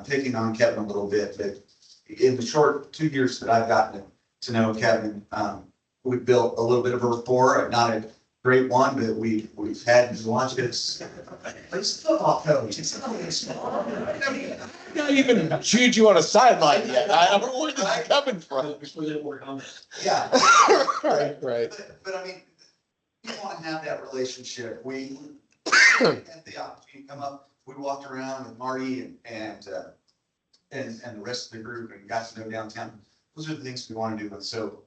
picking on Kevin a little bit, but in the short 2 years that I've gotten to know Kevin, we've built a little bit of a rapport, not a great one, but we've had lunches It's football coach. It's Not even chewed you on a sideline yet. I don't know where this is coming from. Yeah. Right. But I mean, we want to have that relationship. We had the opportunity to come up, we walked around with Marty and the rest of the group and got to know downtown. Those are the things we want to do. And so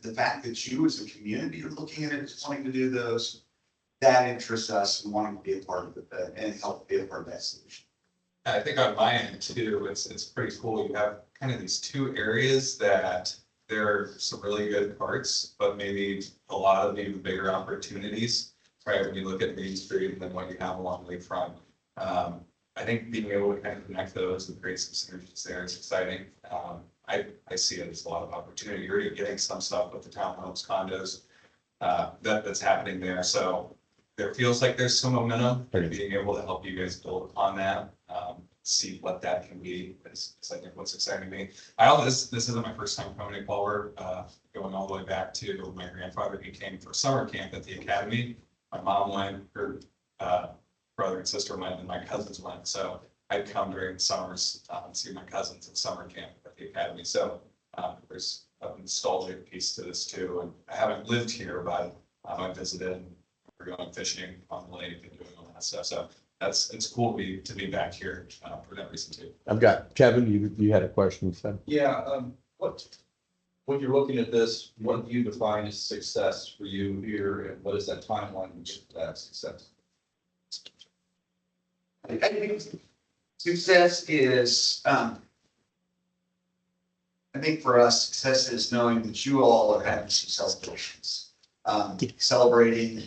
the fact that you as a community are looking at it, wanting to do those, that interests us and wanting to be a part of it and help be a part of that solution. I think on my end too, it's pretty cool. You have kind of these two areas that there are some really good parts, but maybe a lot of even bigger opportunities, right? When you look at Main Street and then what you have along Lakefront. I think being able to kind of connect those and create some synergies there is exciting. I see it as a lot of opportunity. You're already getting some stuff with the townhomes, condos, that's happening there. So there feels like there's some momentum, and being able to help you guys build upon that, see what that can be is I think what's exciting to me. This isn't my first time coming to Culver, going all the way back to my grandfather. He came for summer camp at the academy. My mom went, her brother and sister went, and my cousins went. So I'd come during the summers and see my cousins at summer camp at the academy. So there's a nostalgic piece to this too. And I haven't lived here, but I visited. We're going fishing on the lake and doing all that stuff. So it's cool to be back here for that reason too. I've got Kevin, you had a question, Sam. Yeah, when you're looking at this, what do you define as success for you here, and what is that timeline to get to that success? I think success is, I think for us, success is knowing that you all are having some celebrations, celebrating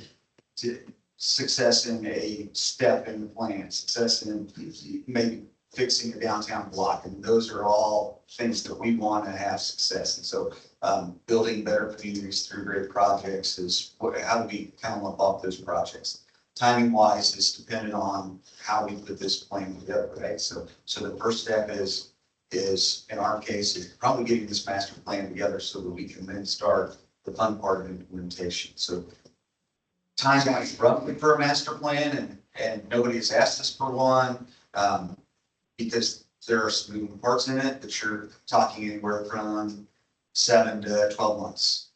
success in a step in the plan, success in maybe fixing a downtown block. And those are all things that we want to have success. And so building better communities through great projects is how do we kind of lump off those projects? Timing wise is dependent on how we put this plan together, right? So the first step is in our case, is probably getting this master plan together so that we can then start the fun part of implementation. So timeline roughly for a master plan, and nobody has asked us for one, because there are some moving parts in it, but you're talking anywhere from 7 to 12 months.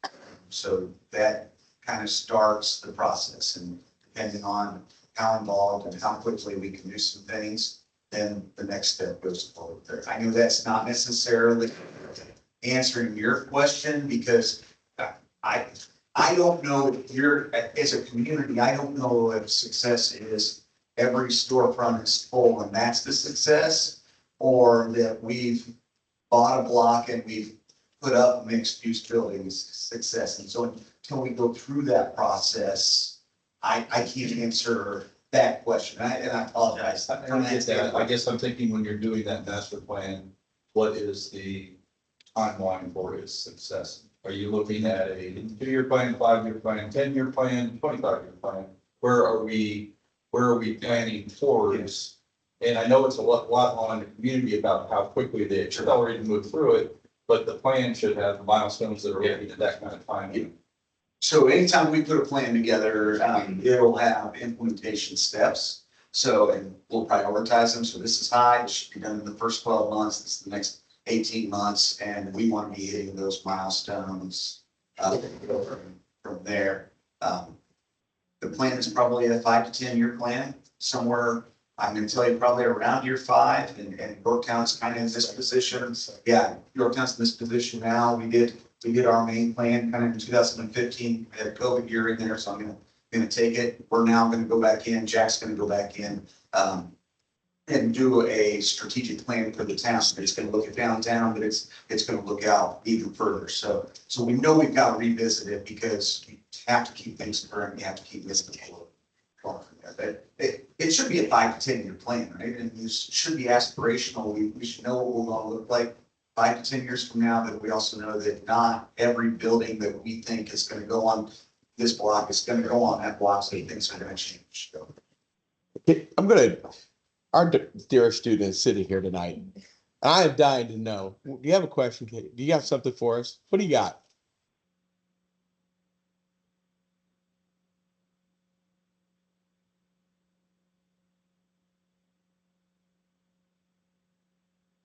So that kind of starts the process, and depending on how involved and how quickly we can do some things, then the next step goes forward there. I know that's not necessarily answering your question, because I don't know if you're, as a community, I don't know if success is every storefront is full and that's the success, or that we've bought a block and we've put up mixed use buildings success. And so until we go through that process, I can't answer that question. And I apologize. I don't get that. I guess I'm thinking when you're doing that master plan, what is the timeline for its success? Are you looking at a 2-year plan, 5-year plan, 10-year plan, 25-year plan? Where are we planning towards? And I know it's a lot on the community about how quickly they should already move through it, but the plan should have milestones that are ready at that kind of time. So anytime we put a plan together, it'll have implementation steps. So, and we'll prioritize them. So this is high, it should be done in the first 12 months. This is the next 18 months, and we want to be hitting those milestones from there. The plan is probably a 5 to 10 year plan, somewhere, I'm going to tell you probably around year 5, and Yorktown's kind of in this position. Yeah, Yorktown's in this position now. We did our main plan kind of in 2015. We had a COVID year in there, so I'm going to take it. We're now going to go back in. Jack's going to go back in and do a strategic plan for the town. It's going to look at downtown, but it's going to look out even further. So we know we've got to revisit it, because you have to keep things current. You have to keep this forward. But it should be a 5 to 10 year plan, right? And this should be aspirational. We should know what we're going to look like 5 to 10 years from now, but we also know that not every building that we think is going to go on this block is going to go on that block, so things are going to change. So. Our dear student is sitting here tonight. I am dying to know. Do you have a question, Kate? Do you have something for us? What do you got?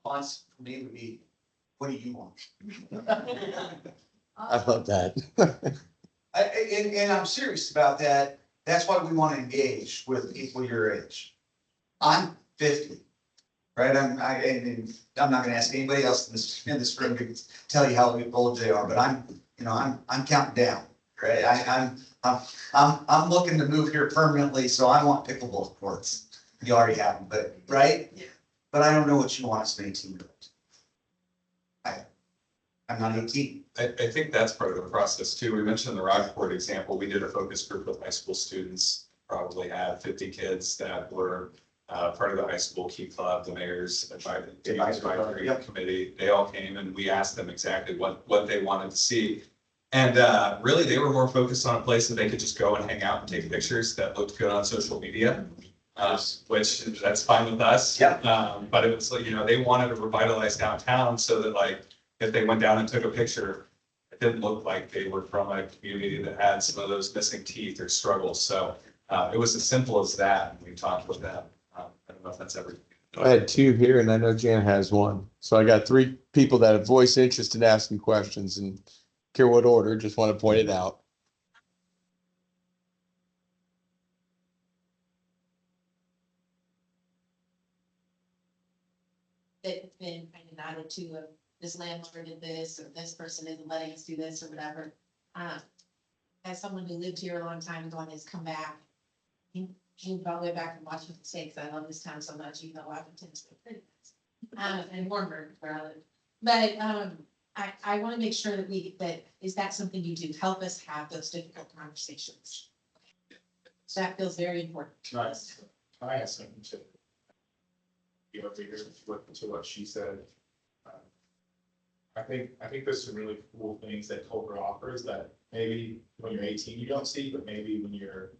response for me would be, what do you want? I love that. And I'm serious about that. That's why we want to engage with people your age. I'm 50, right? And I'm not gonna ask anybody else in this room to tell you how old they are, but I'm counting down, right? I'm looking to move here permanently, so I want pickleball courts. You already have them, but, right? Yeah. But I don't know what you want as an 18-year-old. I'm not 18. I think that's part of the process too. We mentioned the Rockport example. We did a focus group with high school students, probably had 50 kids that were part of the high school key club, the mayor's advisory committee. They all came and we asked them exactly what they wanted to see. And really, they were more focused on a place that they could just go and hang out and take pictures that looked good on social media, which that's fine with us. Yeah. But it was like, they wanted to revitalize downtown so that like, if they went down and took a picture, it didn't look like they were from a community that had some of those missing teeth or struggles. So it was as simple as that. And we talked with them. I don't know if that's everything. I had two here and I know Jan has one. So I got three people that have voiced interest in asking questions and care what order, just want to point it out. It's been kind of nodded to of this landlord did this, or this person isn't letting us do this, or whatever. As someone who lived here a long time ago and has come back, you moved all the way back from Washington State, because I love this town so much, even though Washington's pretty nice. And warmer where I live. But I want to make sure that is that something you do, help us have those difficult conversations. So that feels very important. Nice. I have something to give up here to what she said. I think there's some really cool things that Culver offers that maybe when you're 18 you don't see, but maybe when you're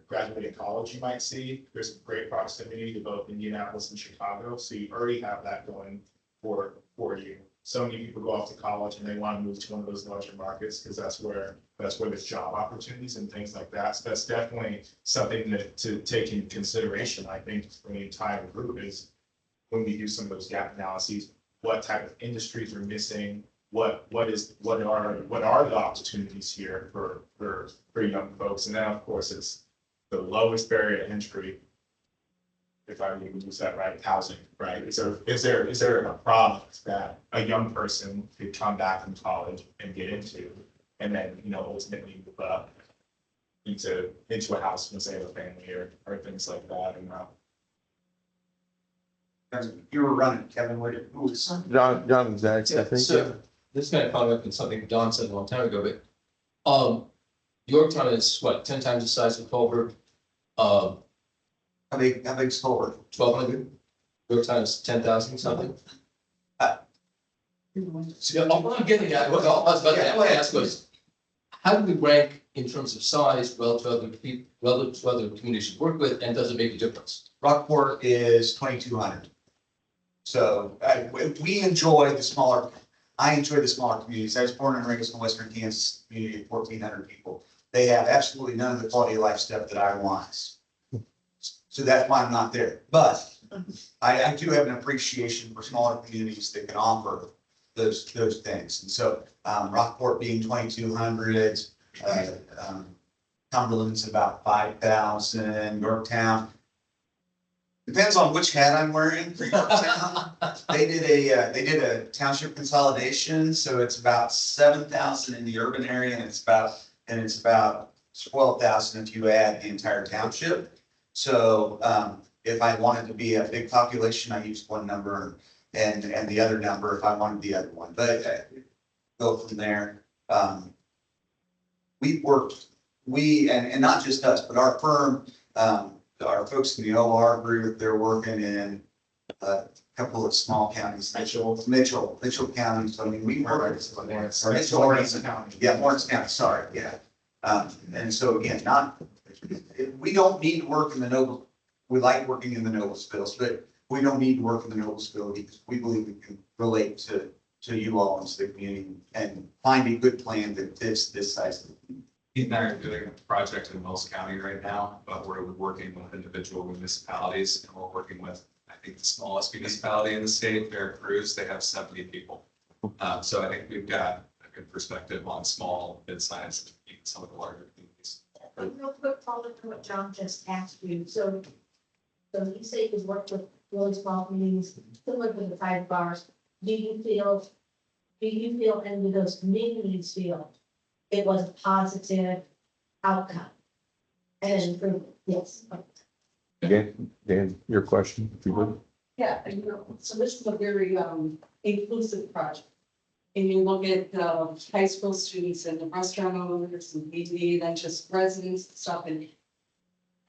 graduating college you might see. There's great proximity to both Indianapolis and Chicago, so you already have that going for you. So many people go off to college and they want to move to one of those larger markets because that's where there's job opportunities and things like that. So that's definitely something to take into consideration, I think, for the entire group is when we do some of those gap analyses, what type of industries are missing, what are the opportunities here for young folks, and then of course it's the lowest barrier to entry. If I even use that right, housing, right? Is there a product that a young person could come back from college and get into, and then ultimately move up into a house and say a family or things like that, and You were running, Kevin, who was? John Zach, I think. So this kind of following up on something Don said a long time ago, but Yorktown is what, 10 times the size of Culver? How big's Culver? 1,200. Yorktown is 10,000 something. So what I'm getting at, what I was about to ask was, how do we rank in terms of size relative to other communities you work with, and does it make a difference? Rockport is 2,200. So we enjoy the smaller. I enjoy the smaller communities. I was born and raised in Western Kansas community of 1,400 people. They have absolutely none of the quality of life stuff that I want. So that's why I'm not there. But I do have an appreciation for smaller communities that can offer those things. And so Rockport being 2,200, Cumberland's about 5,000, Yorktown. Depends on which hat I'm wearing for Yorktown. They did a township consolidation, so it's about 7,000 in the urban area, and it's about 12,000 if you add the entire township. So if I wanted to be a big population, I used one number, and the other number if I wanted the other one. But go from there. And not just us, but our firm. Our folks in the OR group, they're working in a couple of small counties, Mitchell County. So I mean, we work Lawrence County. Yeah, Lawrence County. Sorry, yeah. And so again, we don't need to work in the Noble. We like working in the Noblesville, but we don't need to work in the Noblesville because we believe we can relate to you all and to the community and find a good plan that fits this size of the community. Pete and I are doing a project in Wells County right now, but we're working with individual municipalities and we're working with I think the smallest municipality in the state, Veracruz, they have 70 people. So I think we've got a good perspective on small, mid-sized, even some of the larger communities. Real quick, follow up to what John just asked you, so you say you've worked with really small communities, similar to the 5 bars, do you feel, and do those communities feel it was a positive outcome? And an improvement, yes. Dan, your question, if you would. Yeah, so this is a very inclusive project. And you look at high school students and the restaurant owners and maybe then just residents and stuff, and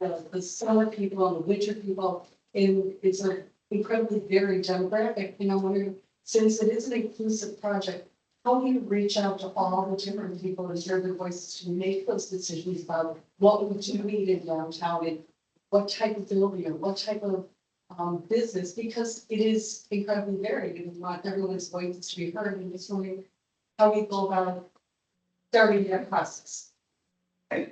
the summer people and the winter people, and it's an incredibly varied demographic, wondering, since it is an inclusive project, how do you reach out to all the different people and hear their voices to make those decisions about what we do need in downtown and what type of building or what type of business, because it is incredibly varied and not everyone's voices to be heard, and just wondering how we go about starting that process. I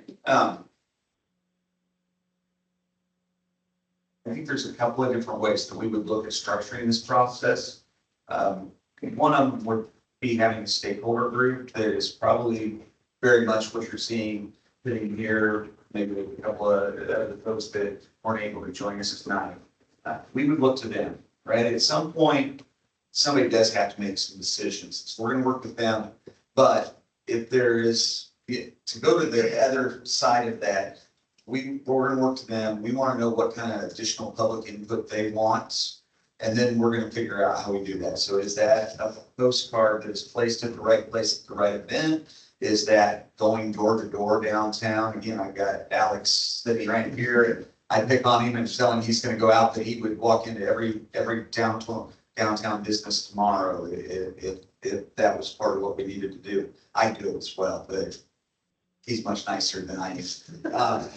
think there's a couple of different ways that we would look at structuring this process. One of them would be having a stakeholder group that is probably very much what you're seeing sitting here, maybe a couple of the folks that weren't able to join us tonight. We would look to them, right? At some point, somebody does have to make some decisions. So we're gonna work with them. But if there is, to go to the other side of that, we're gonna work to them. We wanna know what kind of additional public input they want. And then we're gonna figure out how we do that. So is that a postcard that is placed at the right place at the right event? Is that going door to door downtown? Again, I've got Alex sitting right here, and I pick on him and tell him he's gonna go out, that he would walk into every downtown business tomorrow if that was part of what we needed to do. I do it as well, but he's much nicer than I am.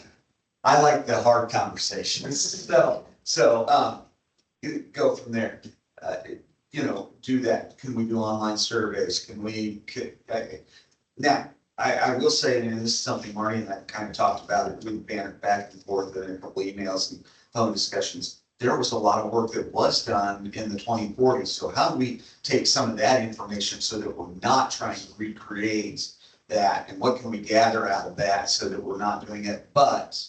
I like the hard conversations, so go from there. Do that. Can we do online surveys? Now, I will say, and this is something Marty and I kind of talked about it, we've been back and forth in a couple emails and phone discussions. There was a lot of work that was done in the 2040s. So how do we take some of that information so that we're not trying to recreate that? And what can we gather out of that so that we're not doing it? But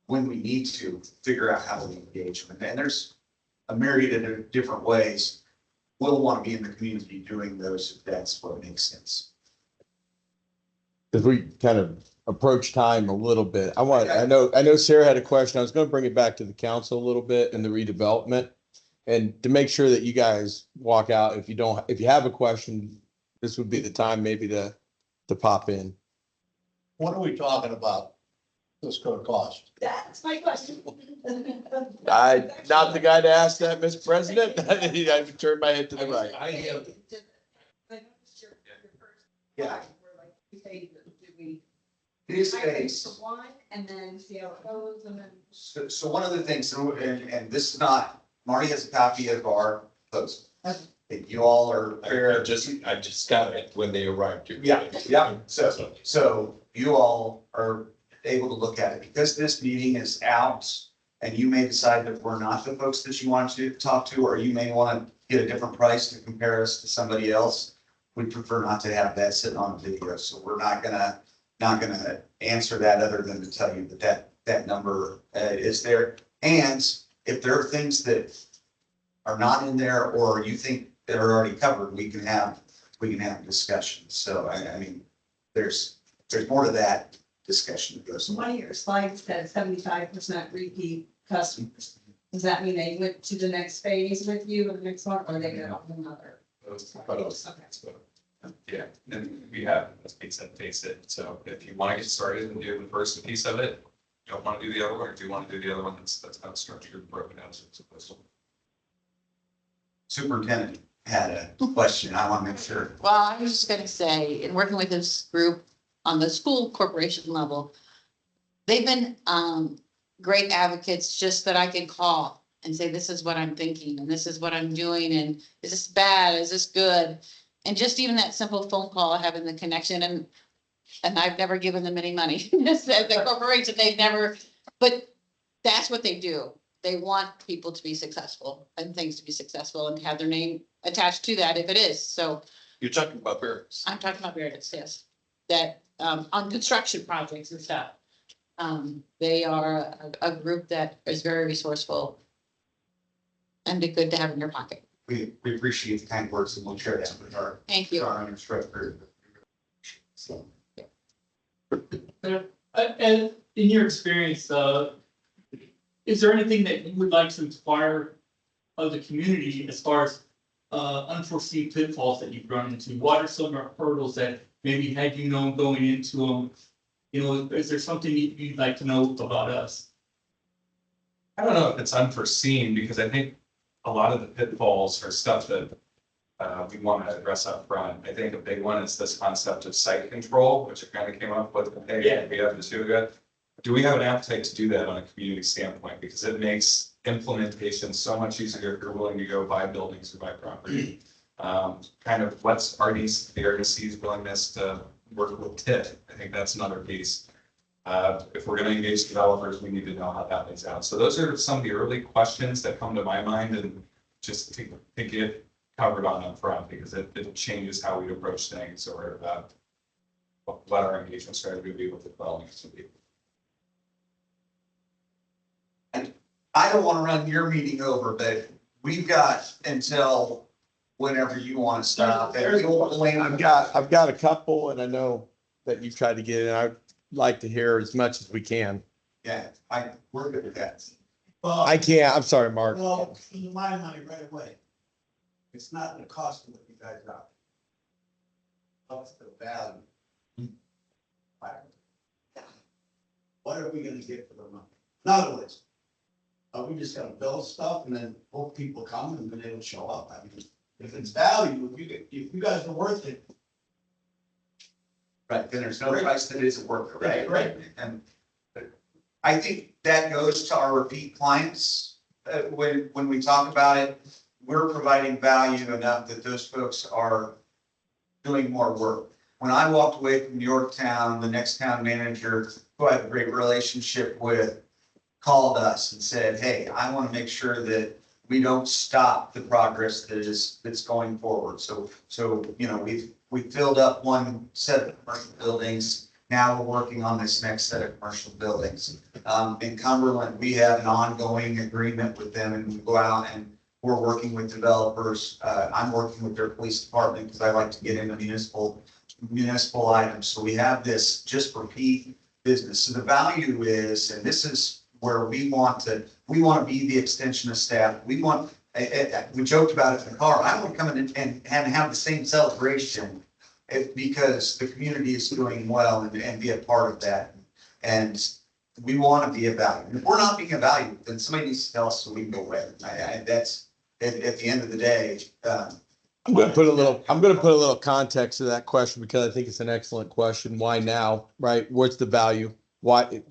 when we need to figure out how to engage them, and there's a myriad of different ways, we'll want to be in the community doing those if that's what makes sense. Because we kind of approach time a little bit. I know Sarah had a question. I was going to bring it back to the council a little bit and the redevelopment. And to make sure that you guys walk out, if you have a question, this would be the time maybe to pop in. What are we talking about? This gonna cost? That's my question. I not the guy to ask that, Mr. President. I turned my head to the right. I have, Yeah. This phase. One and then see how it goes and then. So one of the things, and this is not, Marty has a copy of our post. You all are fair. I just got it when they arrived here. Yeah. So you all are able to look at it, because this meeting is out, and you may decide that we're not the folks that you want to talk to, or you may want to get a different price to compare us to somebody else. We prefer not to have that sitting on video, so we're not gonna answer that, other than to tell you that number is there. And if there are things that are not in there, or you think that are already covered, we can have discussions. So I mean, there's more to that discussion that goes on. One of your slides said 75% repeat customers. Does that mean they went to the next phase with you, or the next one, or they get on another? Yeah, and we have, as Pete said, face it. So if you want to get started and do the first piece of it, you don't want to do the other one, or do you want to do the other one? That's how it's structured and broken down. So it's supposed to. Superintendent had a question. I want to make sure. Well, I was just gonna say, in working with this group on the school corporation level, they've been great advocates, just that I can call and say, this is what I'm thinking, and this is what I'm doing, and is this bad, is this good? And just even that simple phone call, having the connection, and I've never given them any money. The corporation, they've never, but that's what they do. they want people to be successful and things to be successful and have their name attached to that if it is. So You're talking about Veridus. I'm talking about Veridus, yes. That, on construction projects and stuff. They are a group that is very resourceful and good to have in your pocket. We appreciate the kind words and we'll share that with our. Thank you. Our instructor. So. And in your experience, is there anything that you would like to inspire of the community as far as unforeseen pitfalls that you've run into? What are some hurdles that maybe had you known going into them? You know, is there something you'd like to know about us? I don't know if it's unforeseen, because I think a lot of the pitfalls are stuff that we want to address up front. I think a big one is this concept of site control, which I kind of came up with. Hey, Yeah. we have to do it. Do we have an appetite to do that on a community standpoint? Because it makes implementation so much easier if you're willing to go buy buildings or buy property. Kind of what's the RDC's willingness to work with TIF? I think that's another piece. If we're going to engage developers, we need to know how that lays out. So those are some of the early questions that come to my mind, and just to get covered on up front, because it changes how we approach things, or what our engagement strategy would be with the developers to be. I don't want to run your meeting over, but we've got until whenever you want to stop. I've got a couple, and I know that you tried to get in. I'd like to hear as much as we can. Yeah, we're good with that. Well, I can't, I'm sorry, Mark. well, in my money right away. It's not the cost of what you guys got. What's the value? What are we gonna get for the money? In other words, are we just gonna build stuff and then hope people come and then it'll show up? I mean, if it's value, if you guys are worth it. Right, then there's no price that isn't worth it, right? Right. And I think that goes to our repeat clients. When we talk about it, we're providing value enough that those folks are doing more work. When I walked away from Yorktown, the next town manager, who I have a great relationship with, called us and said, hey, I want to make sure that we don't stop the progress that's going forward. So, you know, we've filled up one set of commercial buildings. Now we're working on this next set of commercial buildings. In Cumberland, we have an ongoing agreement with them, and we go out and we're working with developers. I'm working with their police department because I like to get into municipal items. So we have this just repeat business. So the value is, and this is where we want to be the extension of staff. We joked about it in the car. I want to come in and have the same celebration because the community is doing well and be a part of that. And we want to be a value. If we're not being a value, then somebody needs to tell us so we can go away. That's at the end of the day. I'm going to put a little context to that question, because I think it's an excellent question. Why now, right? What's the value? Why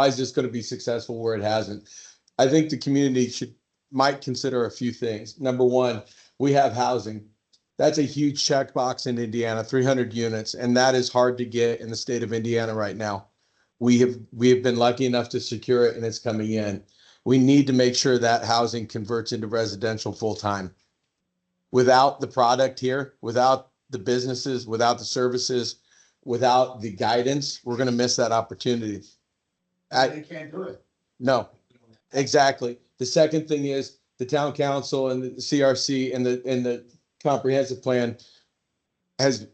is this going to be successful where it hasn't? I think the community might consider a few things. Number one, we have housing. That's a huge checkbox in Indiana, 300 units, and that is hard to get in the state of Indiana right now. We have been lucky enough to secure it, and it's coming in. We need to make sure that housing converts into residential full time. Without the product here, without the businesses, without the services, without the guidance, we're going to miss that opportunity. They can't do it. No, exactly. The second thing is the town council and the CRC and the comprehensive plan has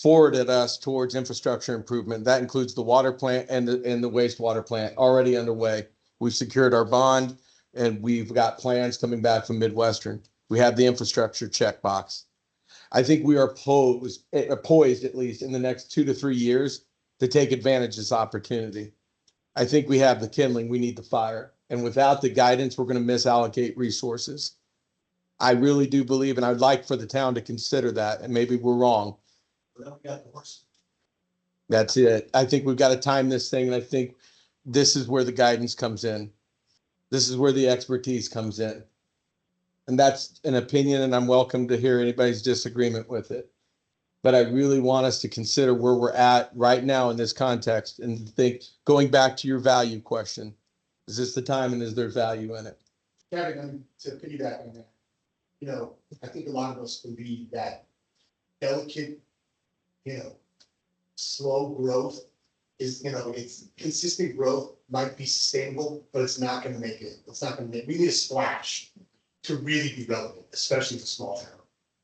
forwarded us towards infrastructure improvement. That includes the water plant and the wastewater plant already underway. We've secured our bond, and we've got plans coming back from Midwestern. We have the infrastructure checkbox. I think we are poised, at least in the next 2 to 3 years, to take advantage of this opportunity. I think we have the kindling, we need the fire. And without the guidance, we're going to misallocate resources. I really do believe, and I'd like for the town to consider that, and maybe we're wrong. Well, we got the horse. That's it. I think we've got to time this thing, and I think this is where the guidance comes in. This is where the expertise comes in. And that's an opinion, and I'm welcome to hear anybody's disagreement with it. But I really want us to consider where we're at right now in this context and think, going back to your value question, is this the time and is there value in it? Kevin, to piggyback on that, you know, I think a lot of us believe that delicate, you know, slow growth is, you know, it's consistent growth might be sustainable, but it's not gonna make it, it's not gonna make, we need a splash to really be relevant, especially for small town.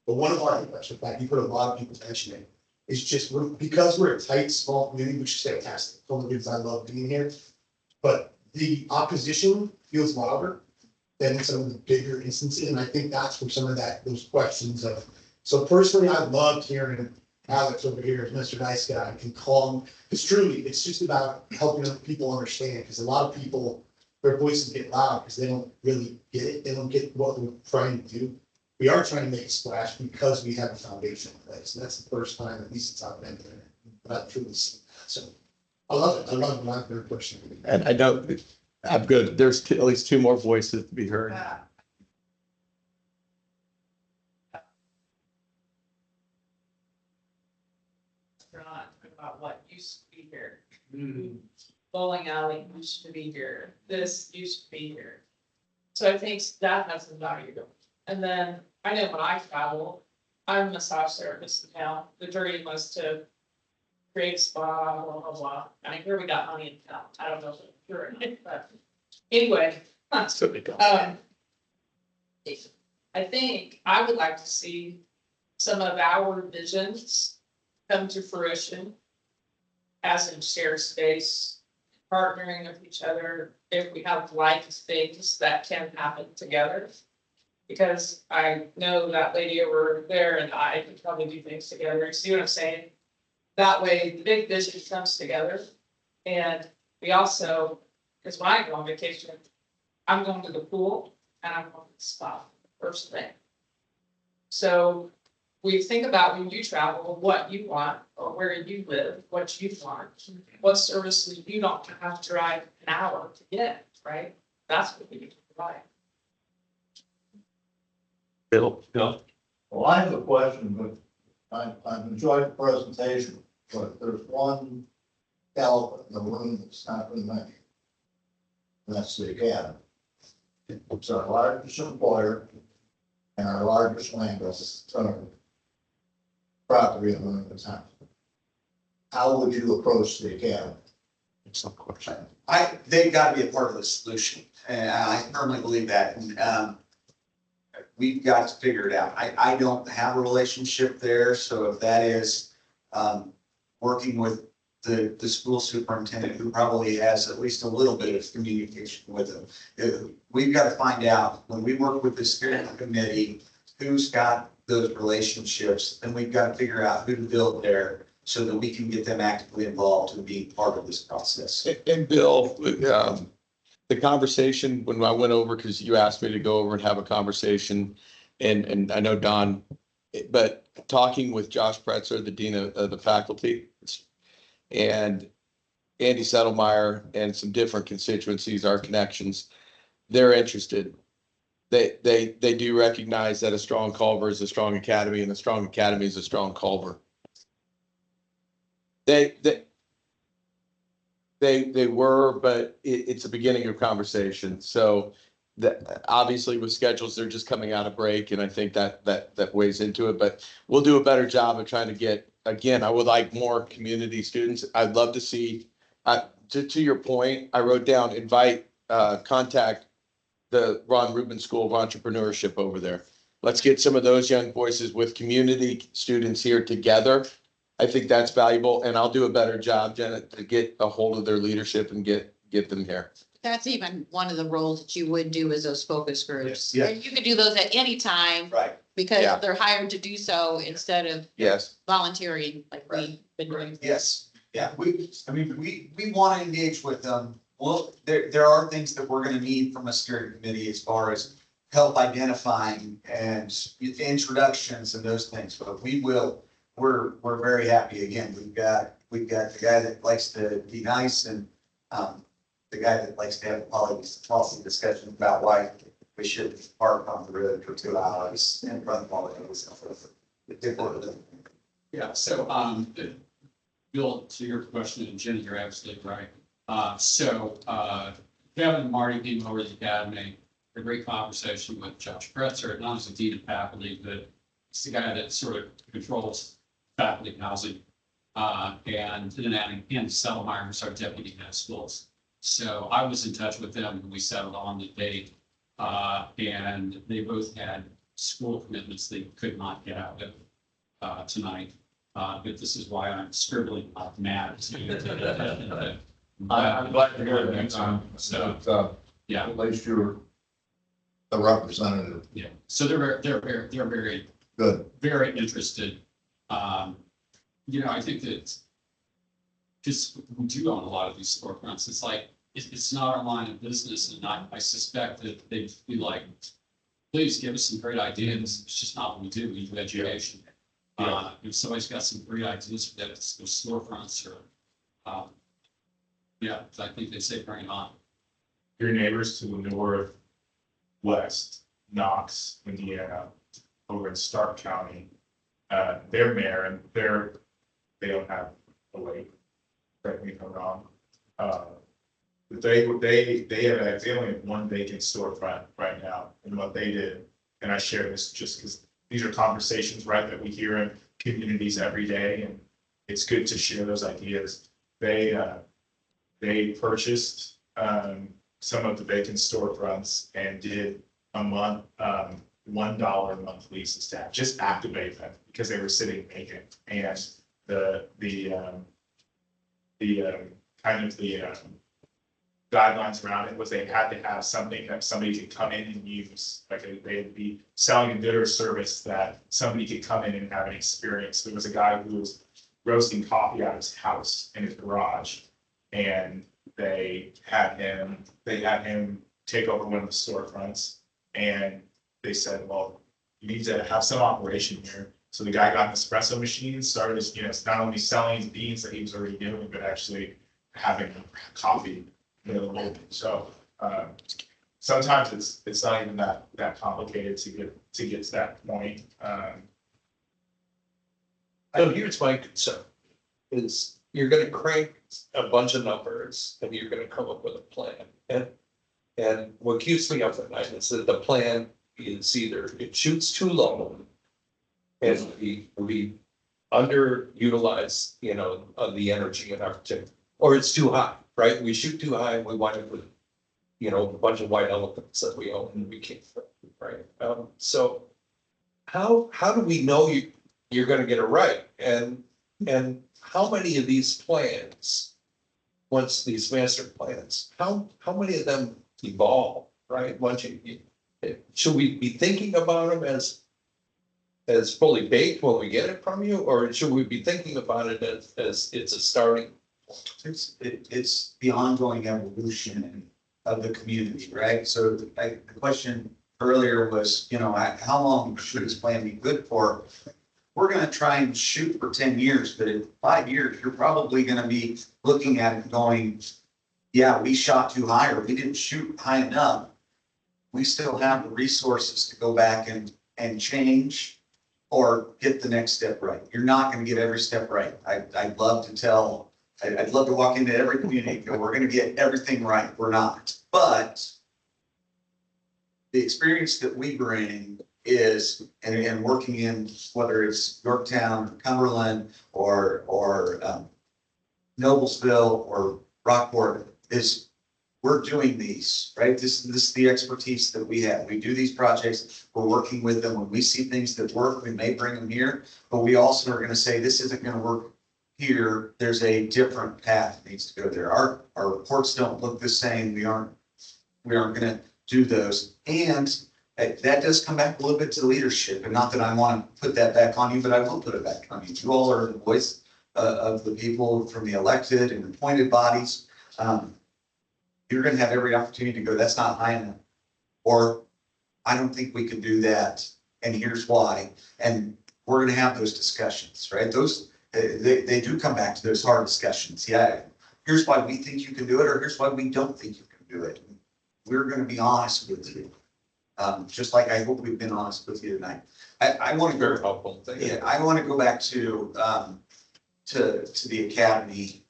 But one of our, in fact, you've heard a lot of people mention it, is just because we're a tight, small community, which is fantastic. One of the reasons I love being here. But the opposition feels louder than some of the bigger instances, and I think that's where some of those questions of. So personally, I loved hearing Alex over here, Mr. Nice Guy, can calm, because truly, it's just about helping people understand, because a lot of people, their voices get loud because they don't really get it, they don't get what we're trying to do. We are trying to make a splash because we have a foundation in place, and that's the first time, at least since I've been there, that I've truly seen that, so. I love it, I love it, I'm very question. And I know, I'm good, there's at least two more voices to be heard. About what used to be here. Bowling alley used to be here, this used to be here. So I think that has some value. And then I know when I travel, I'm a massage therapist now. The dream was to create a spa, blah, blah, blah. I hear we got money in town. I don't know if it's true or not, but anyway. I think I would like to see some of our visions come to fruition as in shared space, partnering with each other, if we have like things that can happen together. Because I know that lady over there and I can probably do things together. You see what I'm saying? That way, the big vision comes together. And we also, because when I go on vacation, I'm going to the pool and I'm going to the spa first thing. So we think about when you travel, what you want, or where you live, what you want, what services you don't have to drive an hour to get, right? That's what we need to provide. Bill. Well, I have a question, but I've enjoyed the presentation, but there's one element in the room that's not been mentioned. And that's the academy. It's our largest employer and our largest landowner, property in the town. How would you approach the academy? Some question. They've got to be a part of the solution, and I firmly believe that, and, we've got to figure it out. I don't have a relationship there, so if that is, working with the school superintendent, who probably has at least a little bit of communication with them. We've got to find out, when we work with the steering committee, who's got those relationships, then we've got to figure out who to build there so that we can get them actively involved and be part of this process. And Bill, the conversation when I went over, because you asked me to go over and have a conversation, and I know Don, but talking with Josh Pretzer, the dean of the faculty, and Andy Settlemeyer and some different constituencies, our connections, they're interested. They do recognize that a strong Culver is a strong academy, and a strong academy is a strong Culver. They were, but it's a beginning of conversation. So that obviously with schedules, they're just coming out of break, and I think that weighs into it. But we'll do a better job of trying to get. Again, I would like more community students. I'd love to see. To your point, I wrote down contact the Ron Rubin School of Entrepreneurship over there. Let's get some of those young voices with community students here together. I think that's valuable, and I'll do a better job, Janet, to get a hold of their leadership and get them here. That's even one of the roles that you would do is those focus groups. Yeah. And you could do those at any time. Right. Because Yeah. they're hired to do so instead of Yes. volunteering like we've been doing. Yes, yeah, we want to engage with them. Well, there are things that we're gonna need from a steering committee as far as help identifying and introductions and those things, but we're very happy. Again, we've got the guy that likes to be nice and, the guy that likes to have a policy discussion about why we should park on the road for 2 hours in front of all of those. Yeah, so, Bill, to your question, and Jenny, you're absolutely right. Kevin and Marty came over to the academy. a great conversation with Josh Pretzer, not as a dean of faculty, but it's the guy that sort of controls faculty housing. And then adding in Settlemyre, who's our deputy head of schools. So I was in touch with them and we settled on the date. And they both had school commitments they could not get out of tonight. But this is why I'm scribbling like mad. I'm glad to hear that. So, yeah. At least you're a representative. Yeah, so they're very Good. very interested. You know, I think that because we do own a lot of these storefronts, it's like, it's not our line of business, and I suspect that they'd be like, please give us some great ideas. It's just not what we do. We do education. If somebody's got some great ideas for that, it's those storefronts or, yeah, I think they say bring it on. Your neighbors to the northwest, Knox, Indiana, over in Stark County, their mayor and they don't have a lake, correct me if I'm wrong. But they only have one vacant storefront right now, and what they did, and I share this just because these are conversations, right, that we hear in communities every day, and it's good to share those ideas. They purchased some of the vacant storefronts and did a month, $1 a month leases to just activate them because they were sitting vacant. And the guidelines around it was they had to have something that somebody could come in and use. Like they'd be selling a good or service that somebody could come in and have an experience. There was a guy who was roasting coffee out of his house in his garage, and they had him take over one of the storefronts, and they said, well, you need to have some operation here. So the guy got an espresso machine, started, not only selling beans that he was already doing, but actually having coffee available. So sometimes it's not even that complicated to get to that point. So here's my concern, is you're gonna crank a bunch of numbers and you're gonna come up with a plan. And what keeps me up at night is that the plan is either it shoots too low and we underutilize, the energy in our particular, or it's too high, right? We shoot too high and we wind up with, a bunch of white elephants that we own and we can't, right? So how do we know you're gonna get it right? And how many of these plans, once these master plans, how many of them evolve, right? Once should we be thinking about them as fully baked when we get it from you, or should we be thinking about it as it's a starting? It's the ongoing evolution of the community, right? So the question earlier was, how long should this plan be good for? We're gonna try and shoot for 10 years, but in 5 years, you're probably gonna be looking at it going, yeah, we shot too high, or we didn't shoot high enough. We still have the resources to go back and change or get the next step right. You're not gonna get every step right. I'd love to walk into every community and go, we're gonna get everything right. We're not. But the experience that we bring is, and working in, whether it's Yorktown, Cumberland, or Noblesville or Rockport, is we're doing these, right? This is the expertise that we have. We do these projects, we're working with them. When we see things that work, we may bring them here, but we also are gonna say, this isn't gonna work here. There's a different path that needs to go there. Our reports don't look the same. We aren't gonna do those. And that does come back a little bit to leadership, and not that I want to put that back on you, but I will put it back on you. You all are the voice of the people from the elected and appointed bodies. You're going to have every opportunity to go, that's not high enough, or I don't think we can do that, and here's why. And we're going to have those discussions, right? Those they do come back to those hard discussions. Yeah, here's why we think you can do it, or here's why we don't think you can do it. We're going to be honest with you. Just like I hope we've been honest with you tonight. I want to Very helpful. Yeah, I want to go back to the academy.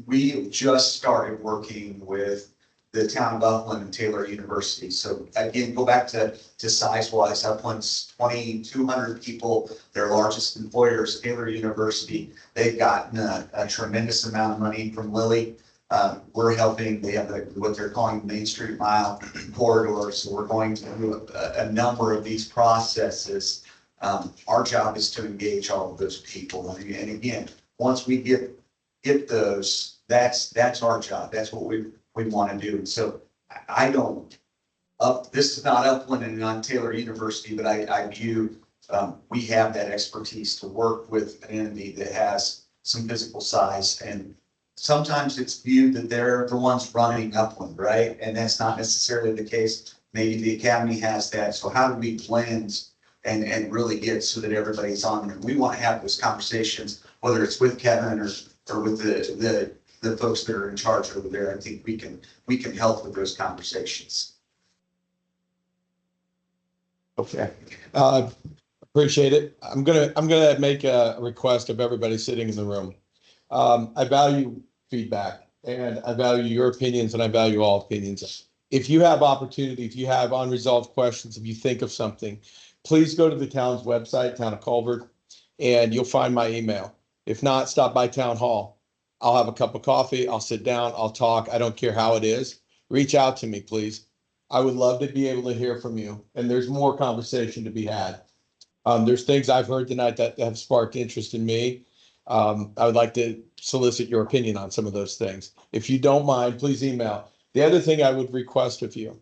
We just started working with the town of Upland and Taylor University. So again, go back to size wise, Upland's 2,200 people, their largest employer is Taylor University. They've gotten a tremendous amount of money from Lilly. We're helping, they have what they're calling the Main Street Mile corridor. So we're going to do a number of these processes. Our job is to engage all of those people. And again, once we get those, that's our job. That's what we want to do. And so I don't, this is not Upland and not Taylor University, but I view, we have that expertise to work with an entity that has some physical size. And sometimes it's viewed that they're the ones running Upland, right? And that's not necessarily the case. Maybe the academy has that. So how do we blend and really get so that everybody's on there? We want to have those conversations, whether it's with Kevin or with the folks that are in charge over there. I think we can help with those conversations. Okay. Appreciate it. I'm gonna make a request of everybody sitting in the room. I value feedback and I value your opinions and I value all opinions. If you have opportunity, if you have unresolved questions, if you think of something, please go to the town's website, Town of Culver, and you'll find my email. If not, stop by Town Hall. I'll have a cup of coffee. I'll sit down. I'll talk. I don't care how it is. Reach out to me, please. I would love to be able to hear from you. And there's more conversation to be had. There's things I've heard tonight that have sparked interest in me. I would like to solicit your opinion on some of those things. If you don't mind, please email. The other thing I would request of you,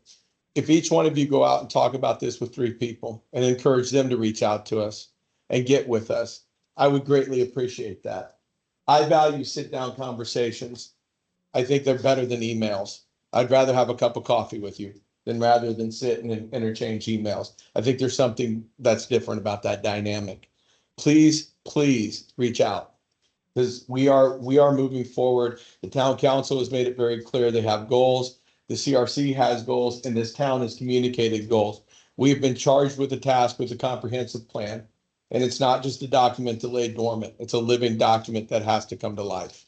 if each one of you go out and talk about this with 3 people and encourage them to reach out to us and get with us, I would greatly appreciate that. I value sit-down conversations. I think they're better than emails. I'd rather have a cup of coffee with you rather than sit and interchange emails. I think there's something that's different about that dynamic. Please, please reach out because we are moving forward. The town council has made it very clear they have goals. The CRC has goals and this town has communicated goals. We've been charged with a task with a comprehensive plan. And it's not just a document that lay dormant. It's a living document that has to come to life.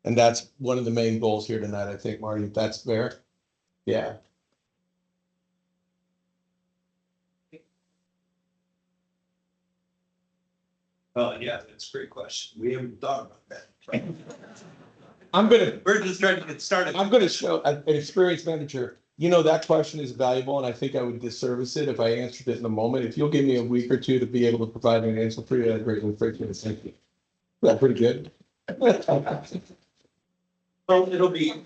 And that's one of the main goals here tonight, I think, Marty, if that's fair. Yeah. Yeah, that's a great question. We haven't thought about that. We're just trying to get started. I'm gonna show an experienced manager. You know, that question is valuable and I think I would disservice it if I answered it in a moment. If you'll give me a week or 2 to be able to provide an answer for you, I'd greatly appreciate it. Thank you. That's pretty good. Well, it'll be an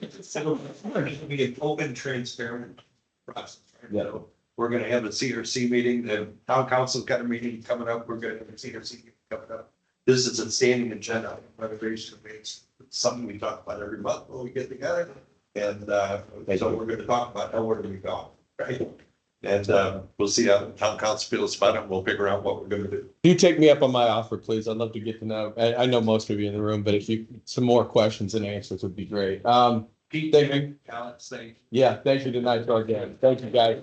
open, transparent process. Right? Yeah. So we're gonna have a CRC meeting, the town council's got a meeting coming up, we're gonna have a CRC meeting coming up. This is a standing agenda, renovation, it's something we talk about every month when we get together. And so we're gonna talk about how where do we go, right? And we'll see how the town council feels about it, and we'll figure out what we're gonna do. You take me up on my offer, please. I'd love to get to know. I know most of you in the room, but if you some more questions and answers would be great. Pete, thank you. Alex, thank you. Yeah, thank you tonight, George. Thank you, guys.